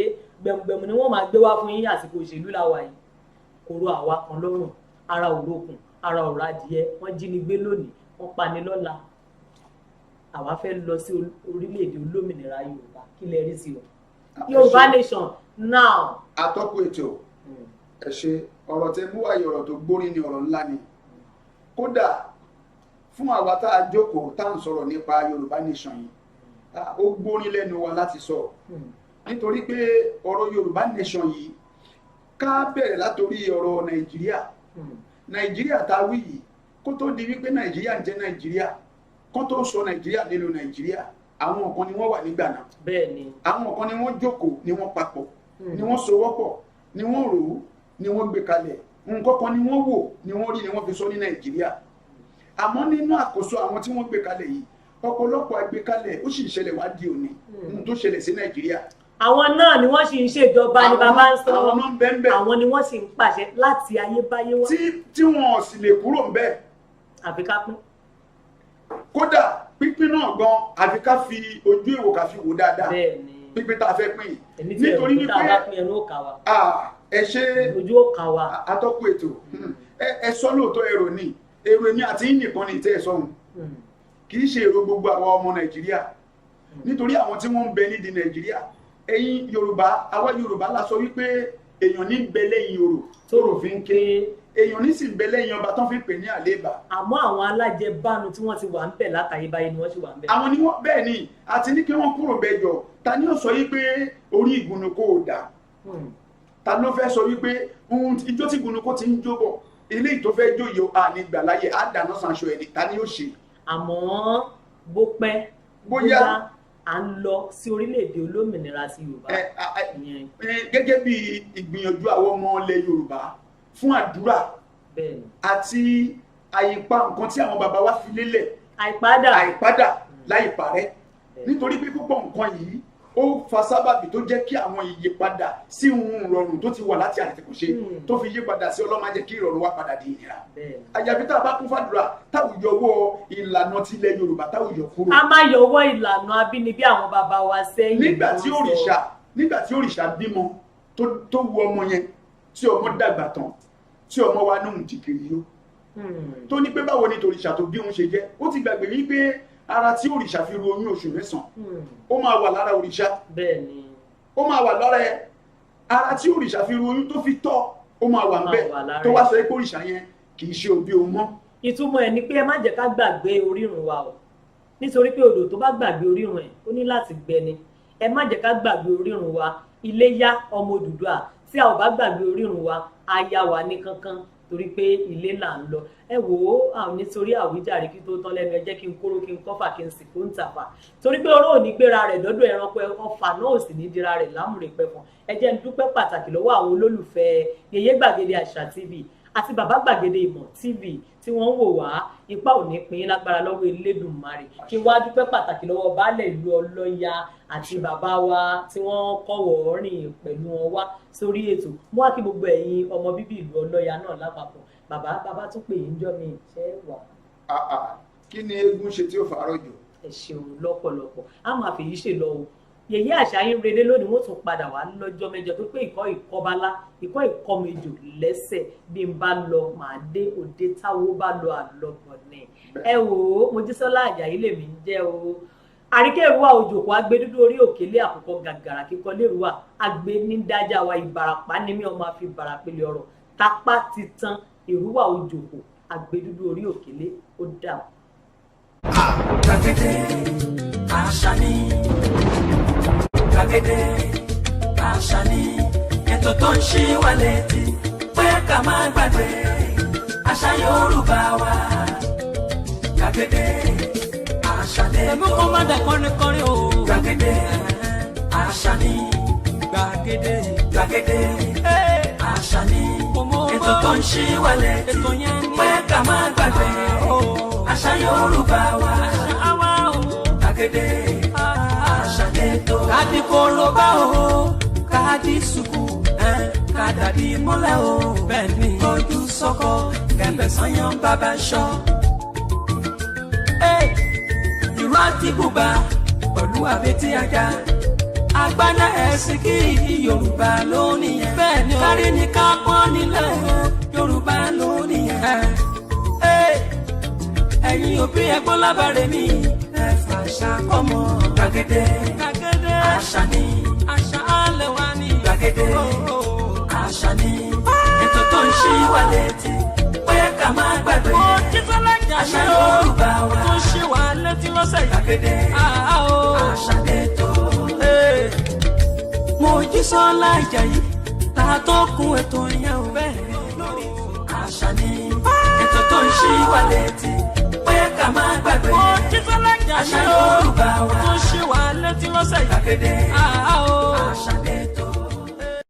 gbẹ̀mùgbẹ̀mù ni wọ́n máa gbé wá fún yín àsìkò òṣèlú làwà yìí kò ro àwa kan lọ́rùn ara òrokùn ara ọ̀rọ̀ adìẹ wọ́n jí ni gbé lónìí wọ́n pa ni lọ́la àwa fẹ́ lọ sí orílẹ̀-èdè olómìnira Yorùbá kí lẹ rí sí o Yorùbá Nation now. atọ́kùn ètò ẹ ṣe ọ̀rọ̀ tẹ mú wáyé ọ̀rọ̀ tó gbórí ni ọ̀rọ̀ ńlá ni kódà fún àwa tá a jókòó tá à ń sọ̀rọ̀ nípa Yorùbá Nation yìí ó gbórí lẹ́nu wa láti sọ nítorí pé ọ̀rọ̀ Yorùbá Nation yìí ká bẹ̀rẹ̀ látòrí ọ̀rọ̀ Nàìjíríà tá a wí yìí kó tó di wípé Nàìjíríà ń jẹ́ Nàìjíríà kó tó sọ Nàìjíríà nínú Nàìjíríà àwọn kan ni wọ́n wà nígbà náà bẹ́ẹ̀ni àwọn kan ni wọ́n jókòó ni wọ́n papọ̀ ni wọ́n sowọ́pọ̀ ni wọ́n rò ó ni wọ́n gbé kalẹ̀ nǹkan kan ni wọ́n wò ni wọ́n rí ni wọ́n fi sọ ní Nàìjíríà àmọ́ nínú àkóso àwọn tí wọ́n gbé kalẹ̀ yìí ọ̀pọ̀lọpọ̀ àgbékalẹ̀ ó sì ń ṣẹlẹ̀ wá di òní ohun tó ṣẹlẹ̀ sí Nàìjíríà. àwọn náà ni wọ́n sì ń ṣèjọba ni bàbá ń sọ àwọn náà ń bẹ́ẹ̀ bẹ́ẹ̀ àwọn ni wọ́n sì ń pàṣẹ láti ayébáyé wá. tí wọn ò sì lè kúrò ń bẹ́ẹ̀. àfi ká pín. kódà pínpín náà gan àfi ká fi ojú èwò ká fi wò dáadáa pínpín tá a fẹ́ pín yìí nítorí wípé ẹ ṣe ojú ó kà wá atọ́kùn ètò ẹ sọ lóòótọ́ èrò ni èrò èmi àti yín nìkan ní ìtẹ́ ẹ̀ sọ́hun kì í ṣe èrò gbogbo àwọn ọmọ Nàìjíríà nítorí àwọn tí wọ́n ń bẹ nídìí Nàìjíríà ẹ̀yin Yorùbá àwa Yorùbá la sọ wípé èèyàn ní bẹ lẹ́yìn orò tóró fi ń ké èèyàn ní sì bẹ lẹ́yìn ọba tán fi pè ní àléébà. àmọ́ àwọn alájẹbánu tí wọ́n ti wà ń bẹ̀ látàyébáyé ni wọ́n sì wà ń bẹ̀. àwọn ni wọ́n bẹ́ẹ̀ ni àti ní kí wọ́n kúrò bẹ́ẹ̀ jọ ta ni ó sọ yí pé orí ìgúnnukó ò dá ta ló fẹ́ sọ wípé ijó tí ìgúnnukó ti ń jó bọ̀ eléyìí tó fẹ́ jó yìí ànígbà láyé á dáná sanṣọ ẹni ta ni ó ṣe. àmọ́ bó pẹ́ bóyá à ń lọ sí orílẹ̀-èdè olómìnira ti Yorùbá. gẹ́gẹ́ bí ìgbìyànjú àwọn ọmọ ilẹ̀ Yorùbá fún àdúrà àti àyípa nǹkan tí àwọn bàbá wa fi lélẹ̀ àìpadà láì parẹ́ nítorí pé púpọ̀ nǹkan yìí ó fa sábàbí tó jẹ́ kí àwọn ìyípadà sí ohun ìrọ̀rùn tó ti wà láti àtẹ̀kọ́ṣe tó fi yípadà sí Ọlọ́run má jẹ́ kí ìrọ̀rùn wá padà di ìnira. àyàfi tá a bá kún fàdúrà táwùjọ wọ ìlànà tilẹ̀ Yorùbá táwùjọ kúrò. a máa yọwọ́ ìlànà abínibí àwọn bàbá wa sẹ́yìn. nígbà tí òrìṣà bímọ tó wu ọmọ yẹn tí ọmọ dàgbà tán tí ọmọ wa náà ti kiri yó tó ní pé báwo ni tòrìṣà tó bí òun ṣe jẹ́ ó ti gbàgbé wípé ara tí òrìṣà fi ru oyún oṣù mẹ́sàn-án ó máa wà lára òrìṣà ó máa wà lára ẹ ara tí òrìṣà fi ru oyún tó fi tọ́ ó máa wà ńbẹ̀ tó wá sọ pé òrìṣà yẹn kì í ṣe òbí òun mọ́. ìtumọ̀ ẹ̀ ni pé ẹ má jẹ́ ká gbàgbé orírun wa o nítorí pé odò tó bá gbàgbé orírun ẹ̀ ó ní láti gbẹ ni ẹ má jẹ́ ká gbàgbé orírun wa Iléyá ọmọ Odùduwà tí a ò bá gbàgbé orírun wa aya wa ní kankan torí pé ilé là ń lọ ẹ wò ó àwọn nítorí àwíjàre kí tó tán lẹ́nu ẹ jẹ́ kí n kóró kí n kọ́fà kí n sì kó ń tàfà torí pé oró ò ní gbéra rẹ̀ dọ́dọ̀ ẹranko ọfà náà ò sì ní dira rẹ̀ lámùrè pẹ̀fọn ẹ jẹ́ n dúpẹ́ pàtàkì lọ́wọ́ àwọn olólùfẹ́ Yèyé Gbàgede Àṣà TV àti Bàbá Gbàgede Ìmọ̀ TV tí wọ́n ń wò wá ipa ò ní pín lágbára lọ́wọ́ Elédùmarè kí wá dúpẹ́ pàtàkì lọ́wọ́ baálẹ̀ ìlú Ọlọ́ya àti bàbá wa tí wọ́n kọ́wọ́ rìn pẹ̀lú wọn wá sórí ètò mú wá kí gbogbo ẹ̀yin ọmọ bíbí ìlú Ọlọ́ya náà lápapọ̀ bàbá tún pè yín jọ mi ṣe wà. kí ni eégún ṣe tí ó fàárọ̀ jù. ẹ ṣeun lọ́pọ̀lọpọ̀ a máa fèyí ṣe lọ o Yèyé Àṣà yín rere lónìí wọ́n tún padà wá lọ́jọ́ mẹ́jọ tó pé ìkọ́balá ìkọ́mejò lẹ́sẹ̀ bí n bá lọ màá dé òde táwo bá lọ àlọ́bọ̀ ní. ẹ wò ó Mojísọ́lá Àjàyí lèmi ń jẹ́ o àríkẹ́ ìrúwà òjòkó agbé dúdú orí òkèlè àkùkọ gàgàrà kíkọ lérúwà agbé ní dájà wa Ìbàràpá ní mí ọmọ àfi Ìbàràpẹ̀lẹ̀ ọ̀rọ̀ tápá ti tán ìrúwà òjòkó àgbẹ̀dúdú orí òkèlè ó dà. Gbàgede àṣà ni, gbàgede àṣà ni, ètò tó ń ṣí wa létí pé ká má gbàgbé àṣà Yorùbá wa. Gbàgede àṣà ni, ẹ̀mú kó má dà kọrin o. gbàgede àṣà ni, gbàgede gbàgede àṣà ni, ètò tó ń ṣí wa létí pé ká má gbàgbé àṣà Yorùbá wa. Gbàgede àṣà lẹ́tọ̀. Kadi koroba o, kadi suku, kadadi mọ́lẹ̀ o. Bẹ́ẹ̀ni ojú sọ́kọ, kẹ̀mbẹ̀ sanyán bàbá ṣọ́. Ìró àti bùbá pẹ̀lú àbètí ajá. Agbádá ẹ̀sìn kí Yorùbá lónìí yẹn. Bẹ́ẹ̀ni kárí ni ká pọ́n nílẹ̀ Yorùbá lónìí yẹn. Ẹ̀yin òbí ẹ̀gbọ́n lábàárẹ̀ mi. Àṣà kọ́mọ gbàgede àṣà ni, àṣà alẹ́ wa ni. gbàgede àṣà ni, ètò tó ń ṣí wa létí pé ká má gbàgbé àṣà Yorùbá wa. tó ṣí wa létí lọ́sẹ̀ yìí. Gbàgede àṣà lẹ́tọ̀. Mojísọ́lá Ìjàyí ta tó kun ètò yẹn ò bẹ́ẹ̀ lórí. Àṣà ni, ètò tó ń ṣí wa létí pé ká má gbàgbé Mojísọ́lá Ìjàyí àṣà Yorùbá wa. tó ṣí wa létí lọ́sẹ̀ yìí. Gbàgede